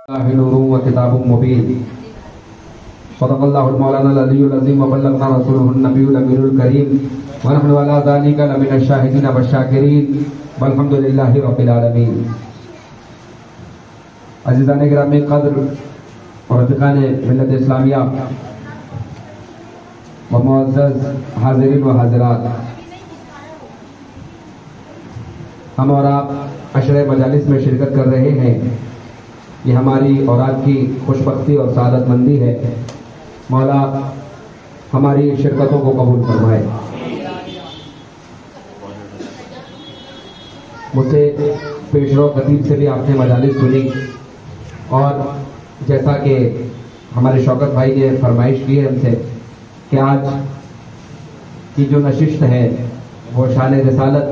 نور وكتاب مبين صدق الله المولانا العلي العظيم وبلغنا رسوله النبي الأمين الكريم ونحن على ذلك لمن الشاهدين والشاكرين والحمد لله رب العالمين. عزیزان گرامی قدر اور رفیقان ملت اسلامیہ و معزز حاضرین و حاضرات، ہم اور آپ عشرہ مجالس میں شرکت کر رہے ہیں. یہ ہماری اور آپ کی خوش بختی اور سعادت مندی ہے. مولا ہماری شرکتوں کو قبول فرمائے. مجھ سے پیشرو خطیب سے بھی آپ نے مجالس سنی، اور جیسا کہ ہمارے شوکت بھائی نے فرمائش کی ہے ہم سے کہ آج کی جو نشست ہے وہ شان رسالت،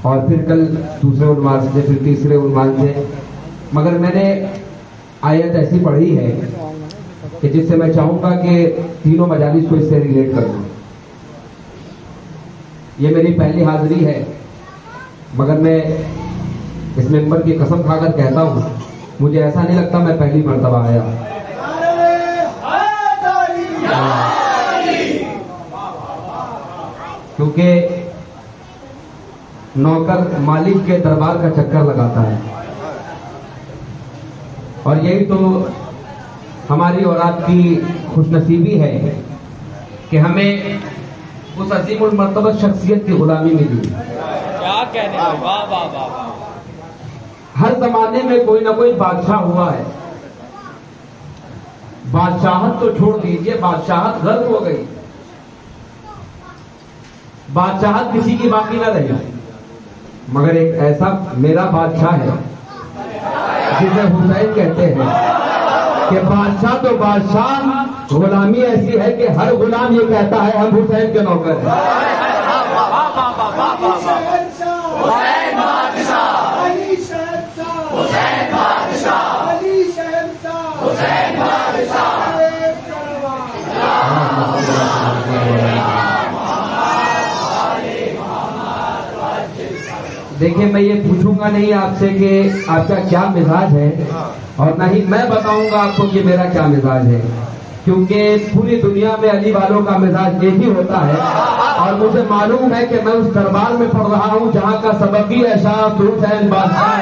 اور پھر کل دوسرے عنوان سے، پھر تیسرے عنوان سے، مگر میں نے آیت ایسی پڑھی ہے کہ جس سے میں چاہوں گا کہ تینوں مجالس کو اس سے ریلیٹ کر دوں. یہ میری پہلی حاضری ہے، مگر میں اس ممبر کی قسم کھا کر کہتا ہوں مجھے ایسا نہیں لگتا میں پہلی مرتبہ آیا. کیونکہ نوکر مالک کے دربار کا چکر لگاتا ہے، اور یہی تو ہماری اور آپ کی خوش نصیبی ہے کہ ہمیں اس عظیم المرتبہ شخصیت کی غلامی ملی. کیا کہنے ہیں، واہ واہ واہ. ہر زمانے میں کوئی نہ کوئی بادشاہ ہوا ہے. بادشاہت تو چھوڑ دیجئے، بادشاہت غلط ہو گئی، بادشاہت کسی کی باقی نہ رہی. مگر ایک ایسا میرا بادشاہ ہے جسے حسین کہتے ہیں کہ بادشاہ تو بادشاہ، غلامی ایسی ہے کہ ہر غلام یہ کہتا ہے ہم حسین کے نوکر ہیں. دیکھیں میں یہ پوچھوں گا نہیں آپ سے کہ آپ کا کیا مزاج ہے، اور نہ ہی میں بتاؤں گا آپ کو کہ میرا کیا مزاج ہے، کیونکہ پوری دنیا میں علی والوں کا مزاج ایک ہی ہوتا ہے. اور مجھے معلوم ہے کہ میں اس دربار میں پڑھ رہا ہوں جہاں کا سبقی ہے شاہ حسین بادشاہ.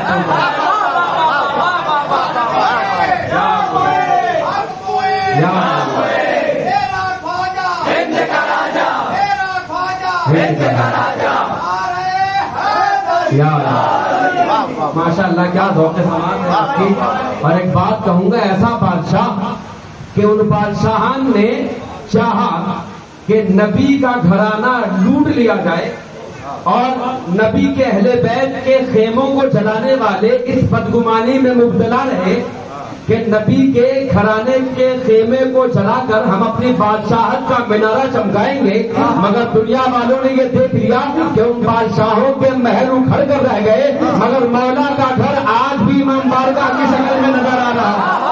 ماشاء اللہ کیا ذوق سماعت ہے آپ کی. اور ایک بات کہوں گا، ایسا بادشاہ کہ ان بادشاہان نے چاہا کہ نبی کا گھرانہ لوٹ لیا جائے اور نبی کے اہل بیت کے خیموں کو جلانے والے اس بدگمانی میں مبتلا رہے کہ نبی کے گھرانے کے خیمے کو جلا کر ہم اپنی بادشاہت کا مینارہ چمکائیں گے. مگر دنیا والوں نے یہ دیکھ لیا کہ ان بادشاہوں کے محل اکھڑ کر رہ گئے، مگر مولا کا گھر آج بھی امام بارگاہ کی شکل میں نظر آ رہا ہے.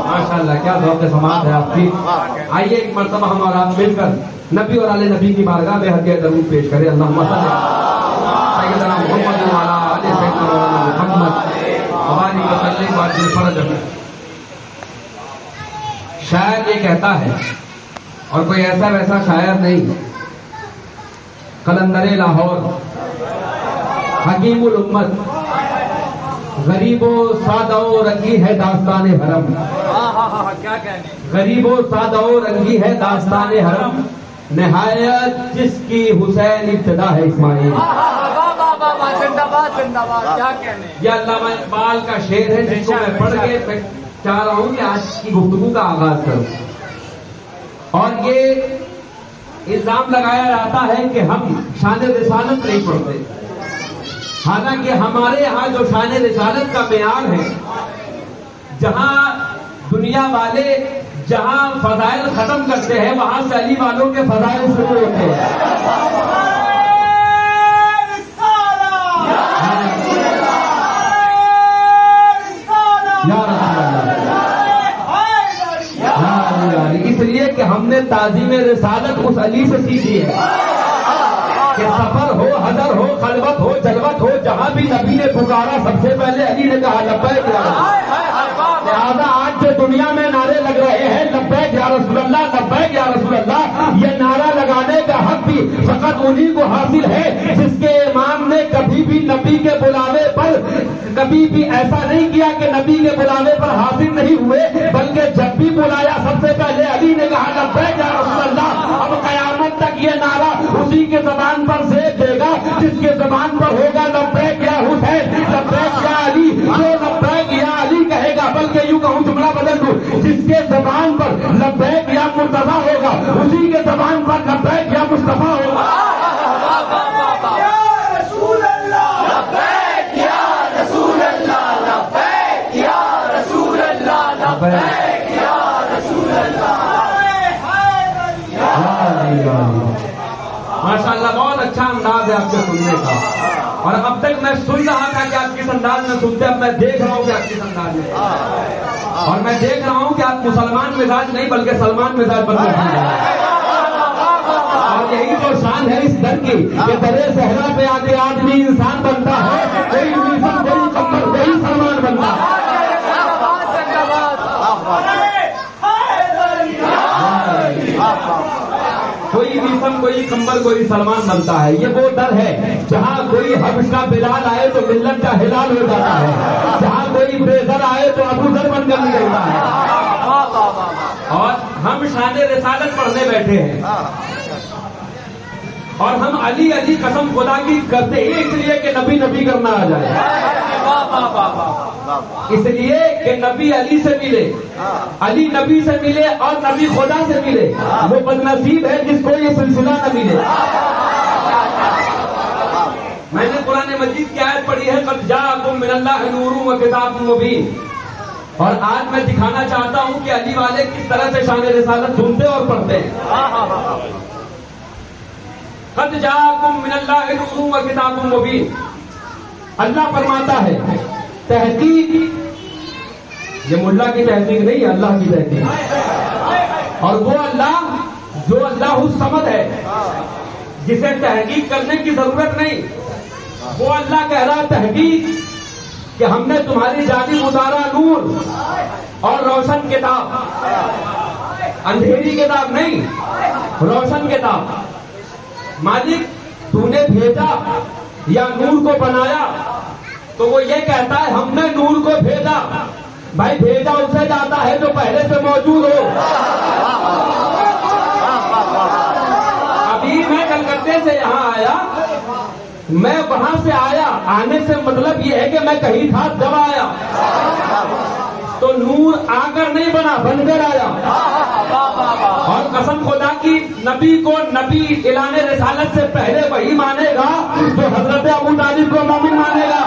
ماشاء اللہ کیا ذوق سماعت ہے آپ کی. آئیے ایک مرتبہ ہم اور آپ مل کر نبی اور آل نبی کی بارگاہ میں ہدیہ درود پیش کریں. اللہم صل علی سیدنا محمد وعلی آل سیدنا محمد وبارک وسلم وعجل فرجہ. شاعر یہ کہتا ہے، اور کوئی ایسا ویسا شاعر نہیں، قلندر لاہور، حکیم الامت، غریب و سادہ و رنگی ہے داستان حرم. غریب و سادہ و رنگی ہے داستان حرم، نہایت جس کی حسین ابتدا ہے اسماعیل. یہ علامہ اقبال کا شعر ہے جس کو میں پڑھ کے چاہ رہا ہوں کہ آج کی گفتگو کا آغاز کروں. اور یہ الزام لگایا جاتا ہے کہ ہم شان رسالت نہیں پڑھتے، حالانکہ ہمارے ہاں جو شان رسالت کا معیار ہے، جہاں دنیا والے جہاں فضائل ختم کرتے ہیں وہاں سے علی والوں کے فضائل شروع ہوتے ہیں. یا رسول اللہ ہم نے تعظیم رسالت اس علی سے سیکھی ہے کہ سفر ہو، حضر ہو، خلوت ہو، جلوت ہو، جہاں بھی نبی نے پکارا سب سے پہلے علی نے کہا لبیک یا رسول اللہ۔ لہٰذا آج جو دنیا میں نعرے لگ رہے ہیں لبیک یا رسول اللہ، لبیک یا رسول اللہ، یہ نعرہ لگانے کا حق بھی فقط انہی کو حاصل ہے جس کے امام نے کبھی بھی نبی کے بلاوے پر کبھی بھی ایسا نہیں کیا کہ نبی کے بلاوے پر حاضر نہیں ہوئے، بلکہ جب بھی بلایا سب سے پہلے علی نے کہا لبیک یا رسول اللہ۔ اب قیامت تک یہ نعرہ اسی کے زبان پر زیب دے گا جس کے زبان پر ہوگا لبیک یا حسین، لبیک یا علی۔ جو لبیک یا علی کہے گا، بلکہ یوں کہوں جملہ بدل دوں، جس کے زبان پر لبیک یا مرتضیٰ ہوگا اسی کے زبان پر لبیک یا مصطفیٰ ہوگا۔ ماشاء اللہ بہت اچھا انداز ہے آپ کے سننے کا، اور اب تک میں سن رہا تھا کہ آپ کس انداز میں سنتے، اب میں دیکھ رہا ہوں کہ آپ کس انداز میں، اور میں دیکھ رہا ہوں کہ آپ مسلمان مزاج نہیں بلکہ سلمان مزاج بن رہے ہیں۔ اور یہی تو شان ہے اس در کی کہ درے صحرا پہ آگے آدمی انسان بنتا ہے، کوئی انسان کوئی کمر کوئی سلمان بنتا ہے۔ کوئی میسم کوئی کمبل کوئی سلمان بنتا ہے۔ یہ وہ در ہے جہاں کوئی حبش کا بلال آئے تو ملت کا ہلال ہو جاتا ہے، جہاں کوئی بے زر آئے تو ابو ذر بن کر نکلتا ہے۔ اور ہم شان رسالت پڑھنے بیٹھے ہیں، اور ہم علی علی قسم خدا کی کرتے ہی اس لیے کہ نبی نبی کرنا آ جائے، اس لیے کہ نبی علی سے ملے، علی نبی سے ملے اور نبی خدا سے ملے، وہ بدنصیب ہے جس کو یہ سلسلہ نہ ملے۔ میں نے قرآن مجید کی آیت پڑھی ہے قد جاءکم من اللہ نور و کتاب مبین، اور آج میں دکھانا چاہتا ہوں کہ علی والے کس طرح سے شان رسالت سنتے اور پڑھتے ہیں۔ قد جاءکم من اللہ نور و کتاب مبین، اللہ فرماتا ہے تحقیق، یہ ملا کی تحقیق نہیں ہے، اللہ کی تحقیق، اور وہ اللہ جو اللہ الصمد ہے جسے تحقیق کرنے کی ضرورت نہیں، وہ اللہ کہہ رہا تحقیق کہ ہم نے تمہاری جانب اتارا نور اور روشن کتاب، اندھیری کتاب نہیں، روشن کتاب۔ مالک تو نے بھیجا یا نور کو بنایا، تو وہ یہ کہتا ہے ہم نے نور کو بھیجا۔ بھائی بھیجا اسے جاتا ہے جو پہلے سے موجود ہو۔ ابھی میں کلکتے سے یہاں آیا، میں وہاں سے آیا، آنے سے مطلب یہ ہے کہ میں کہیں تھا جب آیا، تو نور آ کر نہیں بنا، بن کر آیا۔ اور قسم خدا کی نبی کو نبی اعلان رسالت سے پہلے وہی مانے گا جو حضرت ابو طالب کو مومن مانے گا،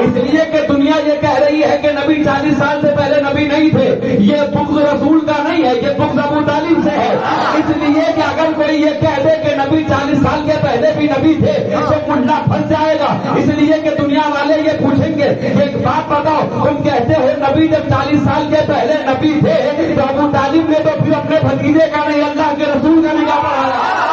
اس لیے کہ دنیا یہ کہہ رہی ہے کہ نبی 40 سال سے پہلے نبی نہیں تھے۔ یہ بغض رسول کا نہیں ہے، یہ بغض ابو طالب سے ہے۔ اس لیے کہ اگر کوئی یہ کہہ دے کہ نبی 40 سال کے پہلے بھی نبی تھے تو ملا پھنس جائے گا، اس لیے کہ دنیا والے یہ پوچھیں گے ایک بات بتاؤ، تم کہتے ہو نبی جب 40 سال کے پہلے نبی تھے تو ابو طالب نے تو پھر اپنے بھتیجے کا نہیں اللہ کے رسول کا نکاح پڑھایا۔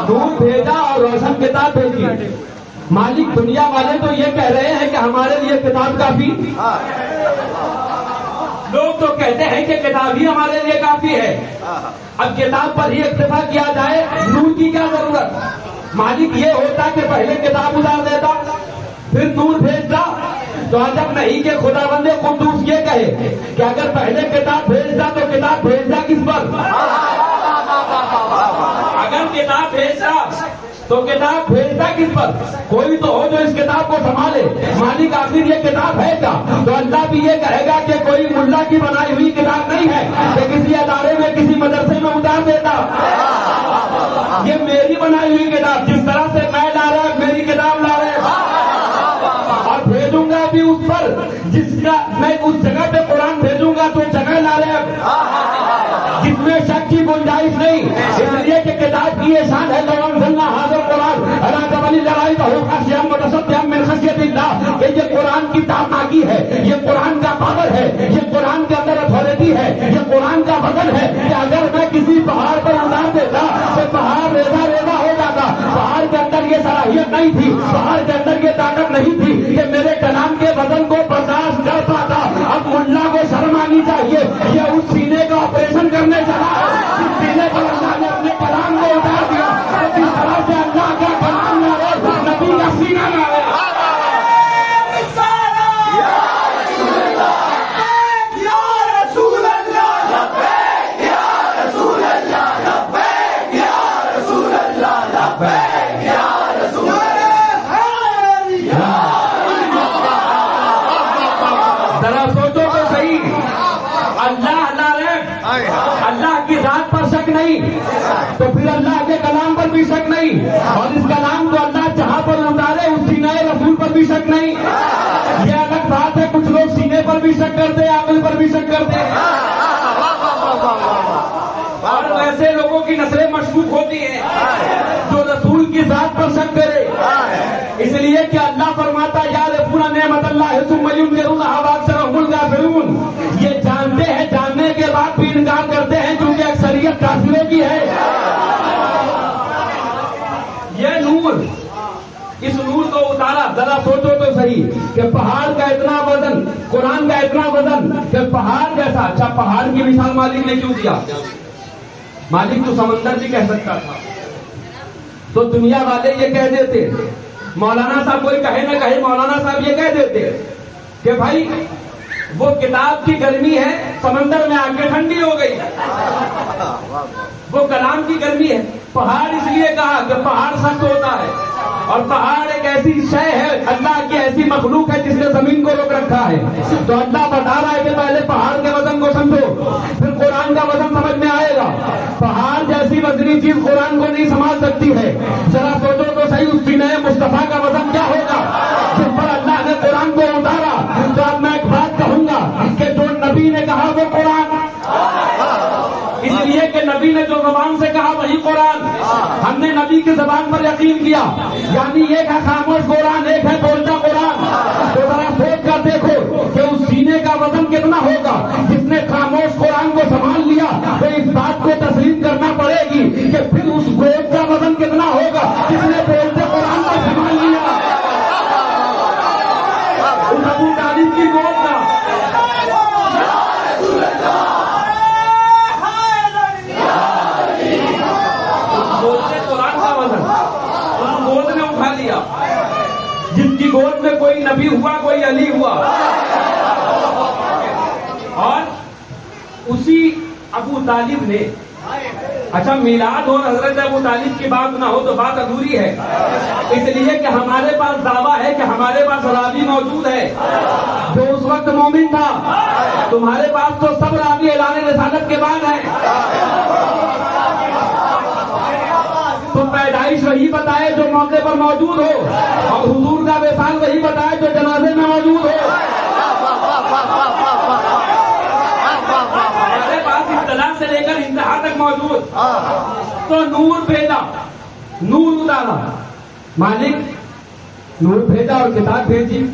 دودھ بھیجا اور روشن کتاب بھیجی۔ مالک دنیا والے تو یہ کہہ رہے ہیں کہ ہمارے لیے کتاب کافی، لوگ تو کہتے ہیں کہ کتاب ہی ہمارے لیے کافی ہے، اب کتاب پر ہی اکتفا کیا جائے، نور کی کیا ضرورت۔ مالک یہ ہوتا کہ پہلے کتاب اتار دیتا پھر نور بھیجتا، تو جب نہیں کہ خدا بندے قدوس یہ کہے کہ اگر پہلے کتاب بھیجتا تو کتاب بھیجتا کس پر؟ اگر کتاب بھیجتا تو کتاب بھیجتا کس پر؟ کوئی تو ہو جو اس کتاب کو سنبھالے۔ مالک آخر یہ کتاب ہے کیا؟ تو اللہ بھی یہ کہے گا کہ کوئی ملا کی بنائی ہوئی کتاب نہیں ہے کہ کسی ادارے میں کسی مدرسے میں اتار دیتا۔ جس کا میں اس جگہ پہ قرآن بھیجوں گا تو جگہ لا رہے جس میں شک کی گنجائش نہیں، اس لیے کہ کتاب کی یہ شان ہے حاضر قرآن لڑائی من خشیت اللہ، کہ یہ قرآن کی تابناکی ہے، یہ قرآن کا پاور ہے، یہ قرآن کے اندر اتھارٹی ہے، یہ قرآن کا وزن ہے کہ اگر میں کسی پہاڑ پر اتار دیتا تو پہاڑ ریزہ ریزہ ہو جاتا۔ پہاڑ کے اندر یہ صلاحیت نہیں تھی، پہاڑ کے اندر یہ طاقت نہیں تھی کہ میرے کلام کے وزن کو برداشت کر پاتا۔ اب ملا کو شرم آنی چاہیے، یہ اس سینے کا آپریشن کرنے چلا جس سینے پر اللہ نے اپنے کلام کو اتار دیا، جس طرح سے اللہ کا کلام نہ رہے، نبی کا سینہ نہ رہے۔ ذرا سوچو تو صحیح، اللہ کی ذات پر شک نہیں تو پھر اللہ کے کلام پر بھی شک نہیں، اور اس کلام کو اللہ جہاں پر اتارے اس سینہ رسول پر بھی شک نہیں۔ یہ الگ بات ہے، کچھ لوگ سینے پر بھی شک کرتے، عقل پر بھی شک کرتے، اور ویسے لوگوں کی نسلیں مشکوک ہوتی ہیں جو رسول کی ذات پر شک کرے۔ اس لیے کہ اللہ فرماتا یعرفون نعمت اللہ ثم ینکرونها واکثرهم الکافرون، یہ جانتے ہیں، جاننے کے بعد بھی انکار کرتے ہیں کیونکہ اکثریت کافروں کی ہے۔ یہ نور، اس نور کو اتارا، ذرا سوچو تو صحیح کہ پہاڑ کا اتنا وزن، قرآن کا اتنا وزن کہ پہاڑ جیسا۔ اچھا پہاڑ کی مثال مالک نے کیوں دیا؟ مالک تو سمندر بھی کہہ سکتا تھا، تو دنیا والے یہ کہہ دیتے، مولانا صاحب کوئی کہے نہ کہے، مولانا صاحب یہ کہہ دیتے کہ بھائی وہ کتاب کی گرمی ہے سمندر میں آ کے ٹھنڈی ہو گئی، وہ کلام کی گرمی ہے۔ پہاڑ اس لیے کہا کہ پہاڑ سخت ہوتا ہے، اور پہاڑ ایک ایسی شے ہے، اللہ کی ایسی مخلوق ہے جس نے زمین کو روک رکھا ہے۔ تو اللہ بتا رہا ہے کہ پہلے پہاڑ کے وزن کو سمجھو، پھر قرآن کا وزن سمجھ میں آئے گا۔ پہاڑ جیسی وزنی چیز قرآن کو نہیں سنبھال سکتی ہے۔ ذرا سوچو تو صحیح اس سینہ مصطفیٰ کا وزن کیا ہوگا جس پر اللہ نے قرآن کو اتارا۔ تو اب میں ایک بات کہوں گا کہ جو نبی نے کہا وہ قرآن، اس لیے کہ نبی نے جو زبان سے کہا وہی قرآن، ہم نے نبی کی زبان پر یقین کیا، یعنی ایک ہے خاموش قرآن، ایک ہے بولتا قرآن۔ تو ذرا سوچ کر دیکھو کہ اس سینے کا وزن کتنا ہوگا جس نے خاموش قرآن کو سنبھال لیا، تو اس بات کو تسلیم کرنا پڑے گی کہ پھر اس گود کا وزن کتنا ہوگا جس نے بولتے قرآن کو سنبھال لیا، اس ابو طالب کی گود کا۔ جس کی گود میں کوئی نبی ہوا، کوئی علی ہوا، اور اسی ابو طالب نے، اچھا میلاد اور حضرت ابو طالب کی بات نہ ہو تو بات ادھوری ہے، اس لیے کہ ہمارے پاس دعویٰ ہے کہ ہمارے پاس راوی موجود ہے جو اس وقت مومن تھا، تمہارے پاس تو سب راوی اعلان رسالت کے بعد ہے۔ تو پیدائش وہی بتائے جو موقع پر موجود ہو، اور حضور کا وصال وہی بتائے جو جنازے میں موجود ہو۔ ہمارے پاس ابتدا سے لے کر انتہا تک موجود۔ تو نور بھیجا، نور اتارا، مالک نور بھیجا اور کتاب بھیجی۔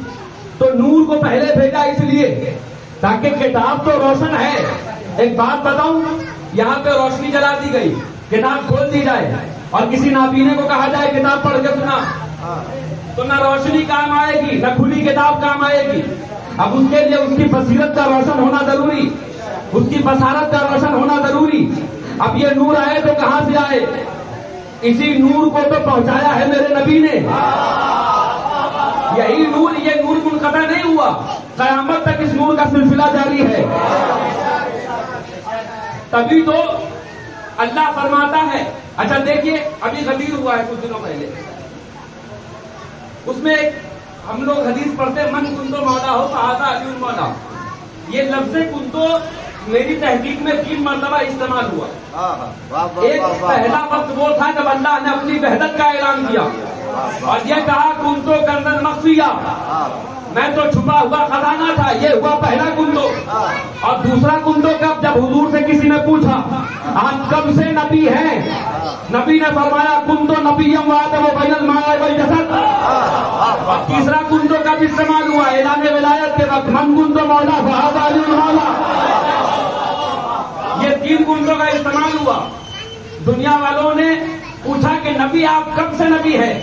تو نور کو پہلے بھیجا اس لیے تاکہ کتاب تو روشن ہے۔ ایک بات بتاؤں، یہاں پہ روشنی جلا دی گئی، کتاب کھول دی جائے اور کسی نابینے کو کہا جائے کتاب پڑھ کے سنا، تو نہ روشنی کام آئے گی نہ کھلی کتاب کام آئے گی۔ اب اس کے لیے اس کی بصیرت کا روشن ہونا ضروری، اس کی بصارت کا روشن ہونا ضروری۔ اب یہ نور آئے تو کہاں سے آئے؟ اسی نور کو تو پہنچایا ہے میرے نبی نے۔ یہی نور، یہ نور منقطع نہیں ہوا، قیامت تک اس نور کا سلسلہ جاری ہے۔ تبھی تو اللہ فرماتا ہے، اچھا دیکھیے ابھی غدیر ہوا ہے کچھ دنوں پہلے، اس میں ہم لوگ حدیث پڑھتے من کنتو مولا ہو فہذا علی المولا، یہ لفظ کنتو میری تحقیق میں 3 مرتبہ استعمال ہوا۔ ایک پہلا وقت وہ تھا جب اللہ نے اپنی وحدت کا اعلان کیا اور یہ کہا کنتو کنزن مخفیہ، میں تو چھپا ہوا خزانہ تھا. یہ ہوا پہلا کنتو. اور دوسرا کنتو جب حضور سے کسی نے پوچھا آپ کب سے نبی ہیں, نبی نے فرمایا کنتو نبیم وآدم بین الماء والجسد. اور تیسرا کنتو کب استعمال ہوا اعلان ولایت کے وقت من کنتو مولا فہذا علی المولا. یہ 3 کنتوں کا استعمال ہوا. دنیا والوں نے پوچھا کہ نبی آپ کب سے نبی ہے؟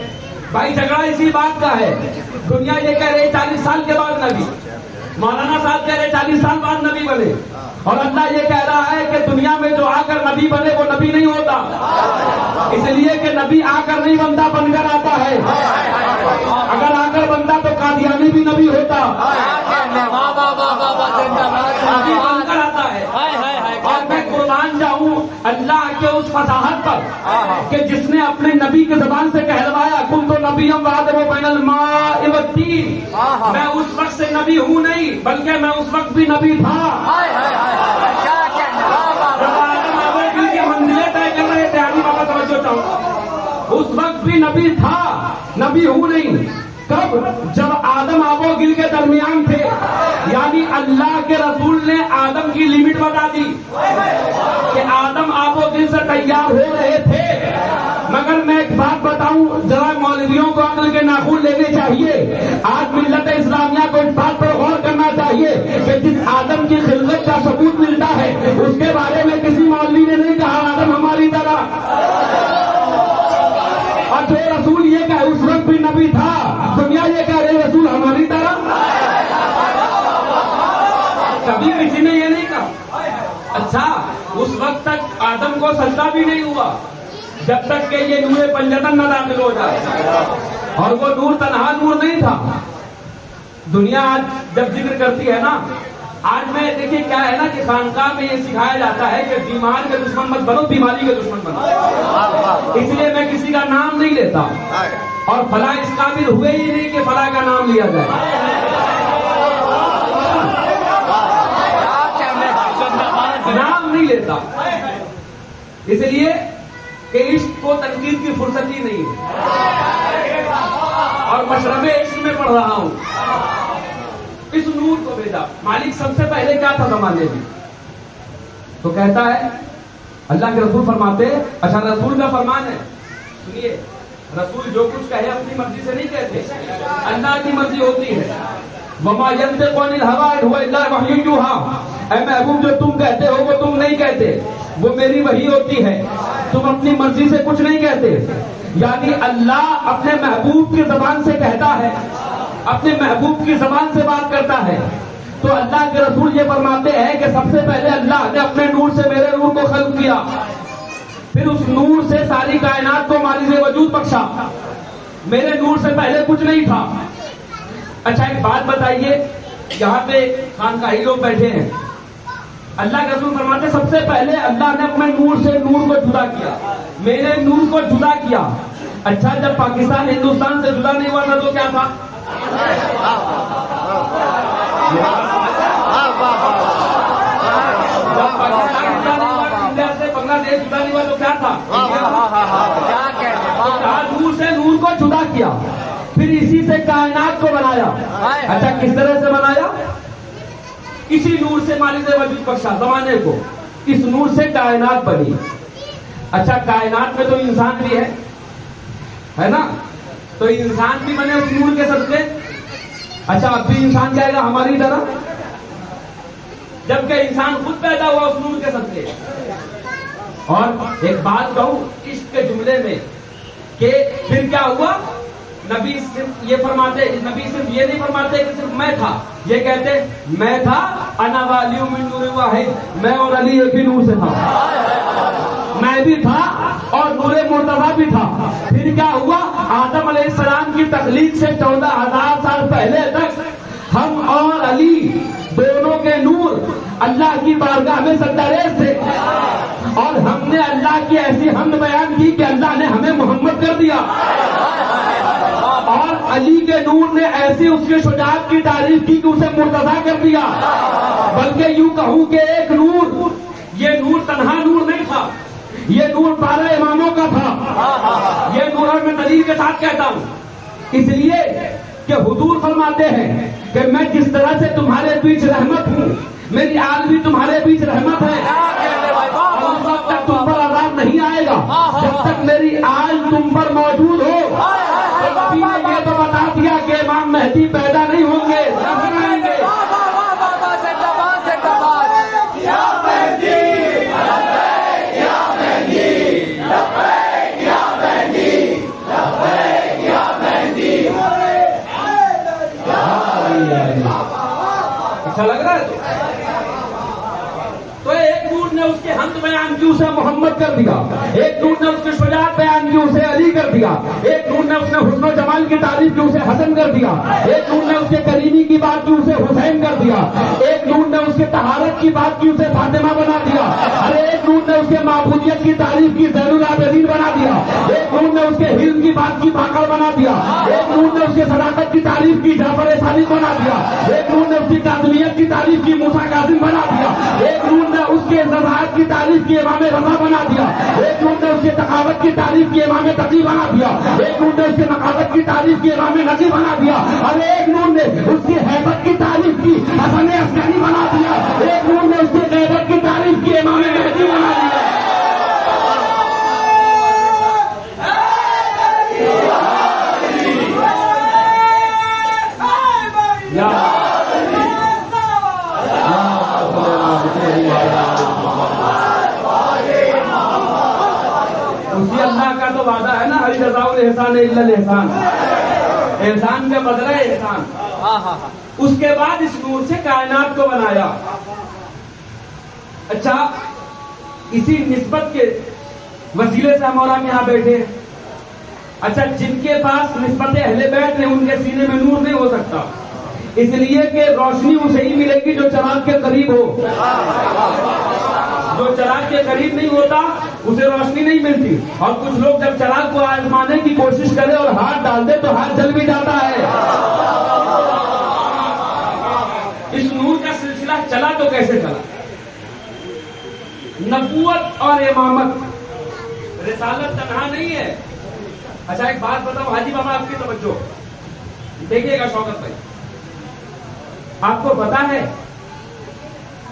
بھائی جھگڑا اسی بات کا ہے. دنیا یہ کہہ رہے 40 سال کے بعد نبی, مولانا صاحب کہہ رہے 40 سال بعد نبی بنے, اور اللہ یہ کہہ رہا ہے کہ دنیا میں جو آ کر نبی بنے وہ نبی نہیں ہوتا, اس لیے کہ نبی آ کر نہیں بنتا, بن کر آتا ہے. اگر آ کر بنتا تو قادیانی بھی نبی ہوتا, نبی بن کر آتا ہے. اور میں قربان جاؤں اللہ کے اس فصاحت پر کہ جس نے اپنے نبی کی زبان سے کہلوایا کنتو نبیم وآدم بین الماء والطین. میں اس وقت سے نبی ہوں نہیں, بلکہ میں اس وقت بھی نبی تھا. جب آدم آبا کی منزلیں طے کر رہے تھے, علی بابا توجہ چاہوں, اس وقت بھی نبی تھا, نبی ہوں نہیں. کب؟ جب آدم آبو گل کے درمیان تھے, یعنی اللہ کے رسول نے آدم کی لمٹ بتا دی کہ آدم آبو گل سے تیار ہو رہے تھے. مگر میں ایک بات بتاؤں, ذرا مولویوں کو عقل کے ناخن لینے چاہیے. آج ملت اسلامیہ کو اس بات پر غور کرنا چاہیے کہ جس آدم کی خلقت کا ثبوت ملتا ہے اس کے بارے میں کسی مولوی نے نہیں کہا آدم ہماری طرح, اور جو رسول یہ کہ اس وقت بھی نبی تھا, دنیا یہ کہہ رہے رسول ہماری طرح. کبھی کسی نے یہ نہیں کہا. اچھا, اس وقت تک آدم کو سجدہ بھی نہیں ہوا جب تک کہ یہ نور پنجتن نہ داخل ہو جائے, اور وہ نور تنہا نور نہیں تھا. دنیا آج جب ذکر کرتی ہے نا, آج میں دیکھیے کیا ہے نا کہ خانقاہ میں یہ سکھایا جاتا ہے کہ بیمار کے دشمن مت بنو, بیماری کے دشمن بنو. اس لیے میں کسی کا نام نہیں لیتا, اور فلاں اس قابل ہوئے ہی نہیں کہ فلاں کا نام لیا جائے. نام نہیں لیتا, اس لیے کہ عشق کو تنقید کی فرصت ہی نہیں ہے, اور مشرب عشق میں پڑھ رہا ہوں. اس نور کو بھیجا. مالک سب سے پہلے کیا تھا زمانے میں؟ تو کہتا ہے اللہ کے رسول فرماتے, اچھا رسول کا فرمان ہے, سنیے, رسول جو کچھ کہے اپنی مرضی سے نہیں کہتے, اللہ کی مرضی ہوتی ہے. وما ينطق عن الهوى هو الا وحي يوحى. اے محبوب جو تم کہتے ہو وہ تم نہیں کہتے, وہ میری وحی ہوتی ہے, تم اپنی مرضی سے کچھ نہیں کہتے. یعنی اللہ اپنے محبوب کی زبان سے کہتا ہے, اپنے محبوب کی زبان سے بات کرتا ہے. تو اللہ کے رسول یہ فرماتے ہیں کہ سب سے پہلے اللہ نے اپنے نور سے میرے نور کو خلق کیا, پھر اس نور سے ساری کائنات کو مالک وجود بخشا. میرے نور سے پہلے کچھ نہیں تھا. اچھا ایک بات بتائیے, یہاں پہ خانقاہی لوگ بیٹھے ہیں, اللہ کے رسول فرماتے سب سے پہلے اللہ نے اپنے نور سے نور کو جدا کیا, میرے نور کو جدا کیا. اچھا جب پاکستان ہندوستان سے جدا نہیں ہوا تھا تو کیا تھا؟ جب پاکستان جدا نہیں ہوا, انڈیا سے بنگلہ دیش جدا نہیں ہوا تو کیا تھا؟ نور سے نور کو جدا کیا, پھر اسی سے کائنات کو بنایا. اچھا کس طرح سے بنایا؟ اسی نور سے مالک وجود بخشا زمانے کو, اس نور سے کائنات بنی. اچھا کائنات میں تو انسان بھی ہے نا, تو انسان بھی بنے اس نور کے صدقے. اچھا اب بھی انسان کہے گا ہماری طرح, جبکہ انسان خود پیدا ہوا اس نور کے صدقے. اور ایک بات کہوں عشق کے جملے میں کہ پھر کیا ہوا, نبی صرف یہ فرماتے, نبی صرف یہ نہیں فرماتے کہ صرف میں تھا, یہ کہتے میں تھا انا والی من نور واحد, میں اور علی ایک ہی نور سے تھا, میں بھی تھا اور نور مرتضیٰ بھی تھا. پھر کیا ہوا, آدم علیہ السلام کی تخلیق سے 14,000 سال پہلے تک ہم اور علی دونوں کے نور اللہ کی بارگاہ میں سجدہ تھے, اور ہم نے اللہ کی ایسی حمد بیان کی کہ اللہ نے ہمیں محمد کر دیا, اور علی کے نور نے ایسی اس کی شجاعت کی تعریف کی کہ اسے مرتضیٰ کر دیا. بلکہ یوں کہوں کہ ایک نور, یہ نور تنہا نور نہیں تھا, یہ نور 12 اماموں کا تھا. یہ نور میں دلیل کے ساتھ کہتا ہوں, اس لیے کہ حضور فرماتے ہیں کہ میں جس طرح سے تمہارے بیچ رحمت ہوں، میری آل بھی تمہارے بیچ رحمت ہے، اور اس وقت تک تم پر عذاب نہیں آئے گا جب تک میری آل تم پر موجود ہو۔ نبی نے یہ تو بتا دیا کہ امام مہدی پیدا نہیں ہوں گے، نظر آئیں گے۔ اچھا لگ رہا ہے تو ایک نور نے اس کے حمد بیان کی، اسے محمد کر دیا، ایک نور نے اس کی شجاعت بیان کی، اسے علی کر دیا، ایک نور نے اس نے حسن و جمال کی تعریف کی، اسے حسن کر دیا، ایک نور نے اس کے کریمی کی بات کی، اسے حسین کر دیا، ایک نور نے اس کے طہارت کی بات کی، اسے فاطمہ بنا دیا، ارے ایک نور نے اس کے معبودیت کی تعریف کی، زین العابدین بنا دیا، ایک نور نے اس کے حلم کی بات کی، باقر بنا دیا، ایک نور نے اس کے صداقت کی تعریف کی، جعفر صادق بنا دیا، ایک نور نے اس کی کاظمیت کی تعریف کی، موسیٰ کاظم بنا دیا، ایک نور نے اس کے رضاعت کی تعریف کی، امام رضا بنا دیا، ایک نور نے اس کے تقاوت کی تعریف کی، امام تقی بنا دیا، ایک نور نے اس کے نقاوت کی تعریف کی، امام نقی بنا دیا، اور ایک نور نے اس کی حیبت کی تعریف کی، حسن عسکری بنا دیا، ایک نور نے اس کی غیبت کی تعریف کی، امام مہدی بنا دیا۔ اسی اللہ کا تو وعدہ ہے نا، ہر جزاء الاحسان الا الاحسان، احسان کا بدلہ ہے احسان۔ اس کے بعد اس نور سے کائنات کو بنایا۔ اچھا، اسی نسبت کے وسیلے سے ہم اور ہم یہاں بیٹھے ہیں۔ اچھا، جن کے پاس نسبت اہل بیت ہے ان کے سینے میں نور نہیں ہو سکتا، اس لیے کہ روشنی اسے ہی ملے گی جو چراغ کے قریب ہو، جو چراغ کے قریب نہیں ہوتا اسے روشنی نہیں ملتی۔ اور کچھ لوگ جب چراغ کو آزمانے کی کوشش کرے اور ہاتھ ڈال دے تو ہاتھ جل بھی جاتا ہے۔ اس نور کا سلسلہ چلا تو کیسے چلا؟ نبوت اور امامت، رسالت تنہا نہیں ہے۔ اچھا، ایک بات بتاؤ حاجی بابا، آپ کی توجہ دیکھیے گا شوکت بھائی، آپ کو پتا ہے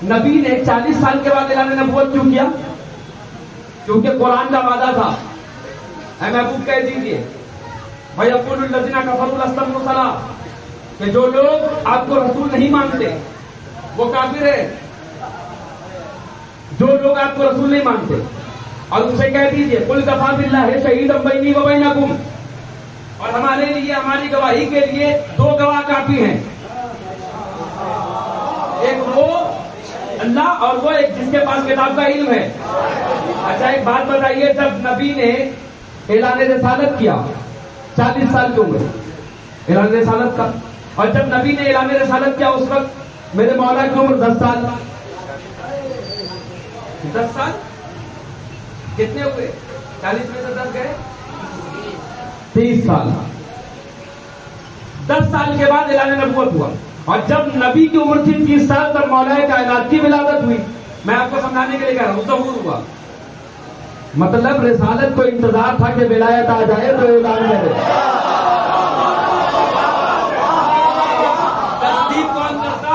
نبی نے 40 سال کے بعد اعلان نبوت کیوں کیا؟ کیونکہ قرآن کا وعدہ تھا، اے محبوب کہہ دیجیے وَيَقُولُ الَّذِينَ كَفَرُوا لَسْتَ مُرْسَلًا، کہ جو لوگ آپ کو رسول نہیں مانتے وہ کافر ہے، جو لوگ آپ کو رسول نہیں مانتے۔ اور اسے کہہ دیجیے قُلْ كَفَىٰ بِاللَّهِ شَهِيدًا بَيْنِي وَبَيْنَكُمْ، اور ہمارے لیے، ہماری گواہی کے لیے 2 گواہ کافی ہیں، ایک وہ اللہ اور وہ ایک جس کے پاس کتاب کا علم ہے۔ اچھا، ایک بات بتائیے، جب نبی نے اعلان رسالت کیا 40 سال کی عمر اعلان رسالت کا، اور جب نبی نے اعلان رسالت کیا اس وقت میرے مولا کی عمر 10 سال۔ 10 سال کتنے ہوئے؟ 40 میں سے 10 گئے 30 سال۔ 10 سال کے بعد اعلان نبوت ہوا، اور جب نبی کی عمر تھی 30 سال تب مولا کائنات کی ولادت ہوئی۔ میں آپ کو سمجھانے کے لیے کہہ رہا ہوں، ظہور ہوا، مطلب رسالت کو انتظار تھا کہ ولایت آ جائے تو اعلان کرے۔ تصدیق کون کرتا؟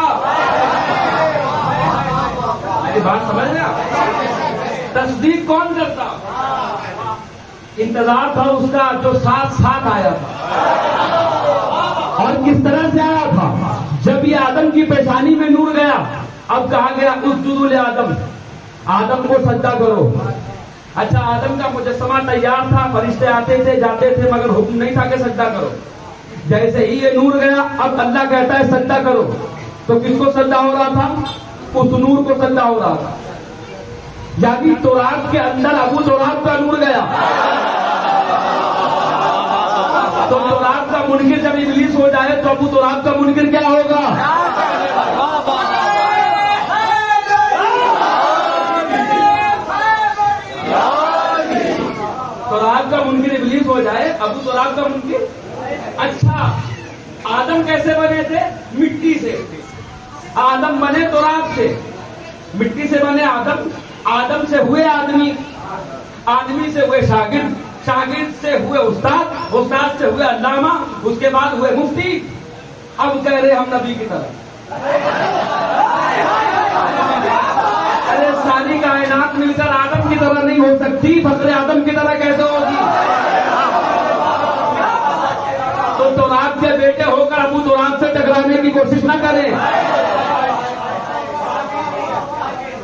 میری بات سمجھ رہے آپ؟ تصدیق کون کرتا؟ انتظار تھا اس کا جو ساتھ ساتھ آیا تھا۔ اور کس طرح سے آیا تھا؟ جب یہ آدم کی پیشانی میں نور گیا، اب کہا گیا اسجدوا لآدم، آدم کو سجدہ کرو۔ اچھا، آدم کا مجسمہ تیار تھا، فرشتے آتے تھے جاتے تھے، مگر حکم نہیں تھا کہ سجدہ کرو۔ جیسے ہی یہ نور گیا، اب اللہ کہتا ہے سجدہ کرو، تو کس کو سجدہ ہو رہا تھا؟ اس نور کو سجدہ ہو رہا تھا۔ یعنی تورات کے اندر ابو تورات کا نور گیا، تو تورات کا منکر جب ابلیس ہو جائے تو ابو تورات کا منکر کیا ہوگا؟ تورات کا منکر ابلیس ہو جائے، ابو تورات کا منکر۔ اچھا، آدم کیسے بنے تھے؟ مٹی سے۔ آدم بنے تورات سے، مٹی سے بنے آدم، آدم سے ہوئے آدمی، آدمی سے ہوئے شاگرد، شاگرد سے ہوئے استاد، استاد سے ہوئے علامہ، اس کے بعد ہوئے مفتی، اب کہہ رہے ہم نبی کی طرح۔ ارے ساری کائنات مل کر آدم کی طرح نہیں ہو سکتی، فخر آدم کی طرح کیسے ہوگی؟ تو تورات کے بیٹے ہو کر ابو تورات سے ٹکرانے کی کوشش نہ کریں۔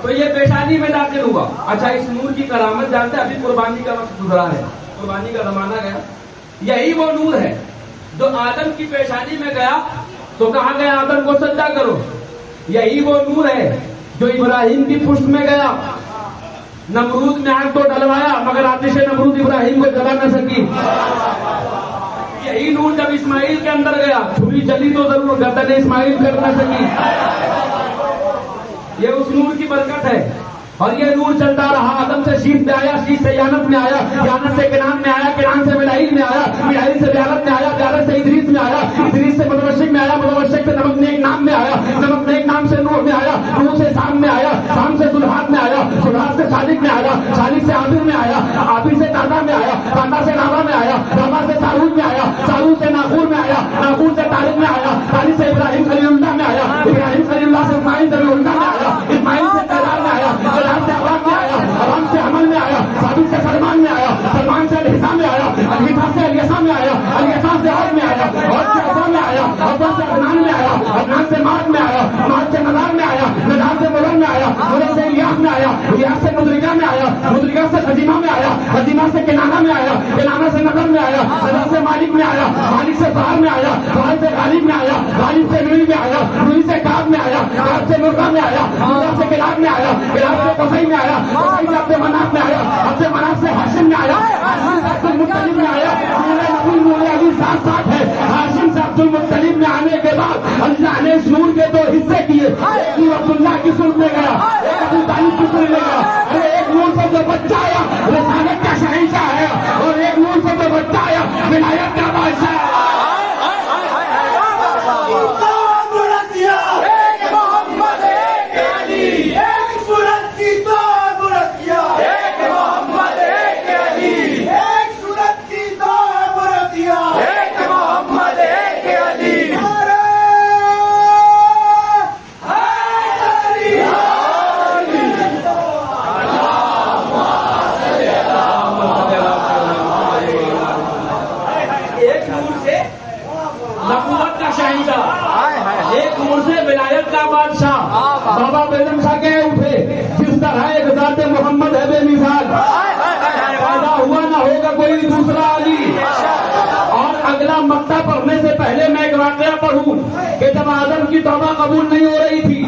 تو یہ پیشانی میں داخل ہوا۔ اچھا، اس نور کی کرامت جانتے ہیں؟ ابھی قربانی کا وقت گزرا ہے، قربانی کا زمانہ گیا، یہی وہ نور ہے جو آدم کی پیشانی میں گیا تو کہا گیا آدم کو سجدہ کرو۔ یہی وہ نور ہے جو ابراہیم کی پشت میں گیا، نمرود نے آگ تو ڈلوایا مگر آتش نمرود ابراہیم کو جلا نہ سکی۔ یہی نور جب اسماعیل کے اندر گیا، چھری جلی تو ضرور گردن اسماعیل کر نہ سکی۔ یہ اس نور کی برکت ہے، اور یہ نور چلتا رہا۔ آدم سے شیش میں آیا، شیش سے یانت میں آیا، یانت سے کنان میں آیا، کنان سے میلائیل میں آیا، میلائیل سے بیالت میں آیا، بیالت سے ادریس میں آیا، ادریس سے متوشک میں آیا، متوشک سے نمک نیک نام میں آیا، نمک نیک نام سے نوح میں آیا، نوح سے سام میں آیا، سام سے سلحات میں آیا، سلحات سے صالح میں آیا، صالح سے عابر میں آیا، عابر سے تاتا میں آیا، تاتا سے راوا میں آیا، راوا سے سارود میں آیا، سارود سے ناخور میں آیا، ناخور سے طالب میں آیا، طالب سے ابراہیم خلیل اللہ میں آیا، ابراہیم خلیل اللہ سے اسماعیل ذبیح اللہ میں آیا، اسماعیل سے تیرار میں آیا، تیرار سے عوام میں آیا، عوام سے حمل میں آیا، ثابت سے سلمان میں آیا، سلمان سے الحسا میں آیا، الحسا سے الیسا میں آیا، الیسا سے عود میں آیا، عود سے عطا میں آیا، عطا سے عدنان میں آیا، عدنان سے مات میں آیا، مات سے نظار میں آیا، نظار سے ملن میں آیا، ملن سے الیاس میں آیا، الیاس سے مدرکہ میں آیا، مدرکہ سے خزیمہ میں آیا، خزیمہ سے کنانہ میں آیا، کنانہ سے نظر میں آیا، نظر سے مالک میں آیا، مالک سے فہر میں آیا، فہر سے غالب میں آیا، غالب سے نوری میں آیا، نوری سے کعب میں آیا، کعب سے مرغہ میں آیا، مرغہ سے کلاب میں آیا، کلاب سے قصی میں آیا، قصی سے عبد مناف میں آیا، عبد مناف سے ہاشم میں آیا، ہاشم سے عبد المطلب میں آیا۔ نور نبی نور علی ساتھ ساتھ ہے۔ ہاشم سے عبد المطلب میں آنے کے بعد اللہ نے اس نور کے دو حصے کیے، ایک نور عبداللہ کی صورت میں گیا، ایک ابو طالب کی صورت میں گیا۔ ارے ایک نور سے جو بچہ آیا رسالت کا شہنشاہ ہے، اور ایک نور سے جو بچہ آیا ولایت کا بادشاہ ہے۔ ایک نور سے ولایت کا بادشاہ۔ بابا بیگم شاہ کہہ اٹھے، جس طرح ایک ذات محمد ہے بے مثال، پیدا ہوا نہ ہوگا کوئی دوسرا علی۔ اور اگلا مقطع پڑھنے سے پہلے میں ایک واقعہ پڑھوں کہ جب آدم کی توبہ قبول نہیں ہو رہی تھی،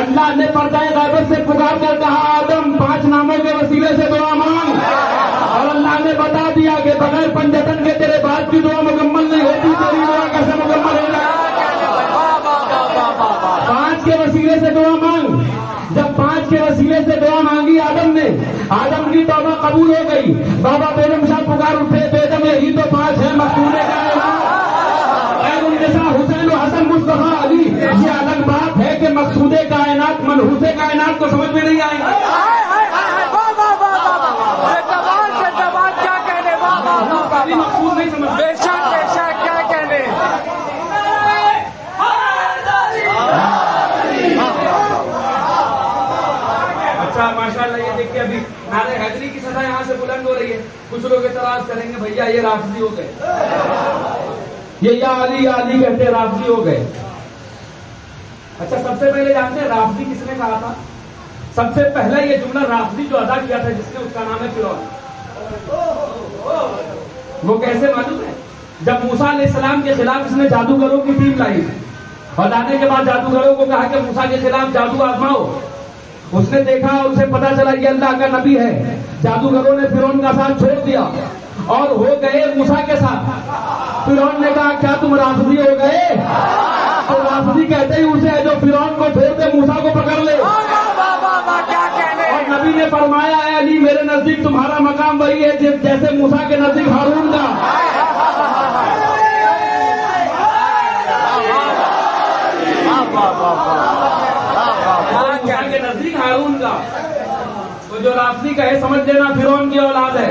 اللہ نے پردہ غیبت سے پکار کر کہا آدم 5 ناموں کے وسیلے سے دعا مانگ، اور اللہ نے بتا دیا کہ بغیر پنجتن کے تیرے بعد کی دعا مکمل نہیں ہوتی، تیری دعا کیسے مکمل ہو جائے؟ 5 کے وسیلے سے دعا مانگ۔ جب 5 کے وسیلے سے دعا مانگی آدم نے، آدم کی توبہ قبول ہو گئی۔ بابا بیگم شاہ پکار اٹھے، بیگم یہی تو 5 ہے، مقصود خیر النساء حسین و حسن مصطفیٰ علی۔ یہ الگ بات ہے کہ مقصود کائنات منحوس کائنات کو سمجھ میں نہیں آئیں گے۔ مقصود نہیں سمجھ، بے شک بے شک، کیا کہنے۔ اچھا ماشاء اللہ، یہ دیکھیے ابھی نعرہ حیدری کی سزا یہاں سے بلند ہو رہی ہے۔ کچھ لوگ اعتراض کریں گے بھیا یہ رافضی ہو گئے، یہ یا علی کہتے رافضی ہو گئے۔ اچھا سب سے پہلے جانتے ہیں رافضی کس نے کہا تھا؟ سب سے پہلا یہ جملہ رافضی جو ادا کیا تھا جس نے، اس کا نام ہے فرعون۔ وہ کیسے معلوم ہے؟ جب موسیٰ علیہ السلام کے خلاف اس نے جادوگروں کی ٹیم لائی، اور لانے کے بعد جادوگروں کو کہا کہ موسیٰ کے خلاف جادو آزماؤ، اس نے دیکھا اور اسے پتا چلا یہ اللہ کا نبی ہے۔ جادوگروں نے فرعون کا ساتھ چھوڑ دیا اور ہو گئے موسیٰ کے ساتھ۔ فرعون نے کہا کیا تم رافضی ہو گئے؟ تو رافضی کہتے ہی اسے جو فرعون کو چھوڑ دے موسیٰ کو پکڑ لے۔ اور نبی نے فرمایا اے علی میرے نزدیک تمہارا مقام وہی ہے جیسے موسیٰ کے نزدیک ہارون کا۔ موسیٰ کے نزدیک ہارون کا۔ تو جو رافضی کہے سمجھ لینا فرعون کی اولاد ہے۔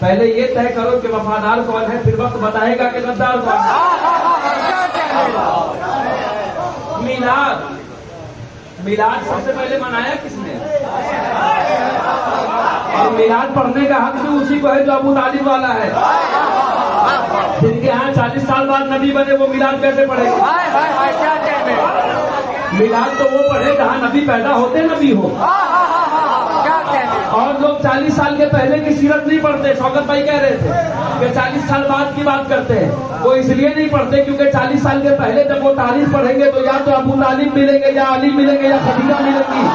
پہلے یہ طے کرو کہ وفادار کون ہے، پھر وقت بتائے گا کہ غدار کون ہے۔ میلاد سب سے پہلے منایا کس نے؟ اور میلاد پڑھنے کا حق بھی اسی کو ہے جو ابو طالب والا ہے۔ جن کے ہاں 40 سال بعد نبی بنے وہ میلاد کیسے پڑھے گا؟ میلاد تو وہ پڑھے جہاں نبی پیدا ہوتے نبی ہو۔ اور لوگ 40 سال کے پہلے کی سیرت نہیں پڑھتے۔ شوکت بھائی کہہ رہے تھے کہ 40 سال بعد کی بات کرتے ہیں، وہ اس لیے نہیں پڑھتے کیونکہ 40 سال کے پہلے جب وہ تاریخ پڑھیں گے تو یا تو ابو طالب ملیں گے، یا علی ملیں گے، یا خدیجہ ملیں گی۔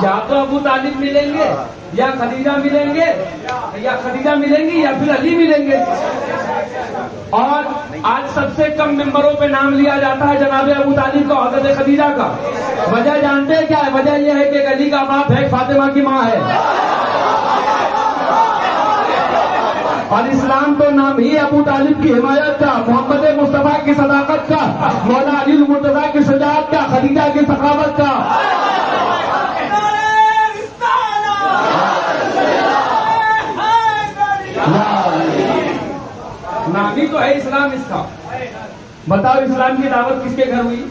یا تو ابو طالب ملیں گے، یا خدیجہ ملیں گے، یا خدیجہ ملیں گی، یا پھر علی ملیں گے۔ اور آج سب سے کم ممبروں پہ نام لیا جاتا ہے جناب ابو طالب کا، حضرت خدیجہ کا۔ وجہ جانتے ہیں کیا ہے؟ وجہ یہ ہے کہ علی کا باپ ہے، فاطمہ کی ماں ہے۔ اور اسلام تو نام ہی ابو طالب کی حمایت کا، محمد مصطفیٰ کی صداقت کا، مولا علی المرتضیٰ کی شجاعت کا، خدیجہ کی سخاوت کا۔ نام ہی تو ہے اسلام اس کا۔ بتاؤ اسلام کی دعوت کس کے گھر ہوئی؟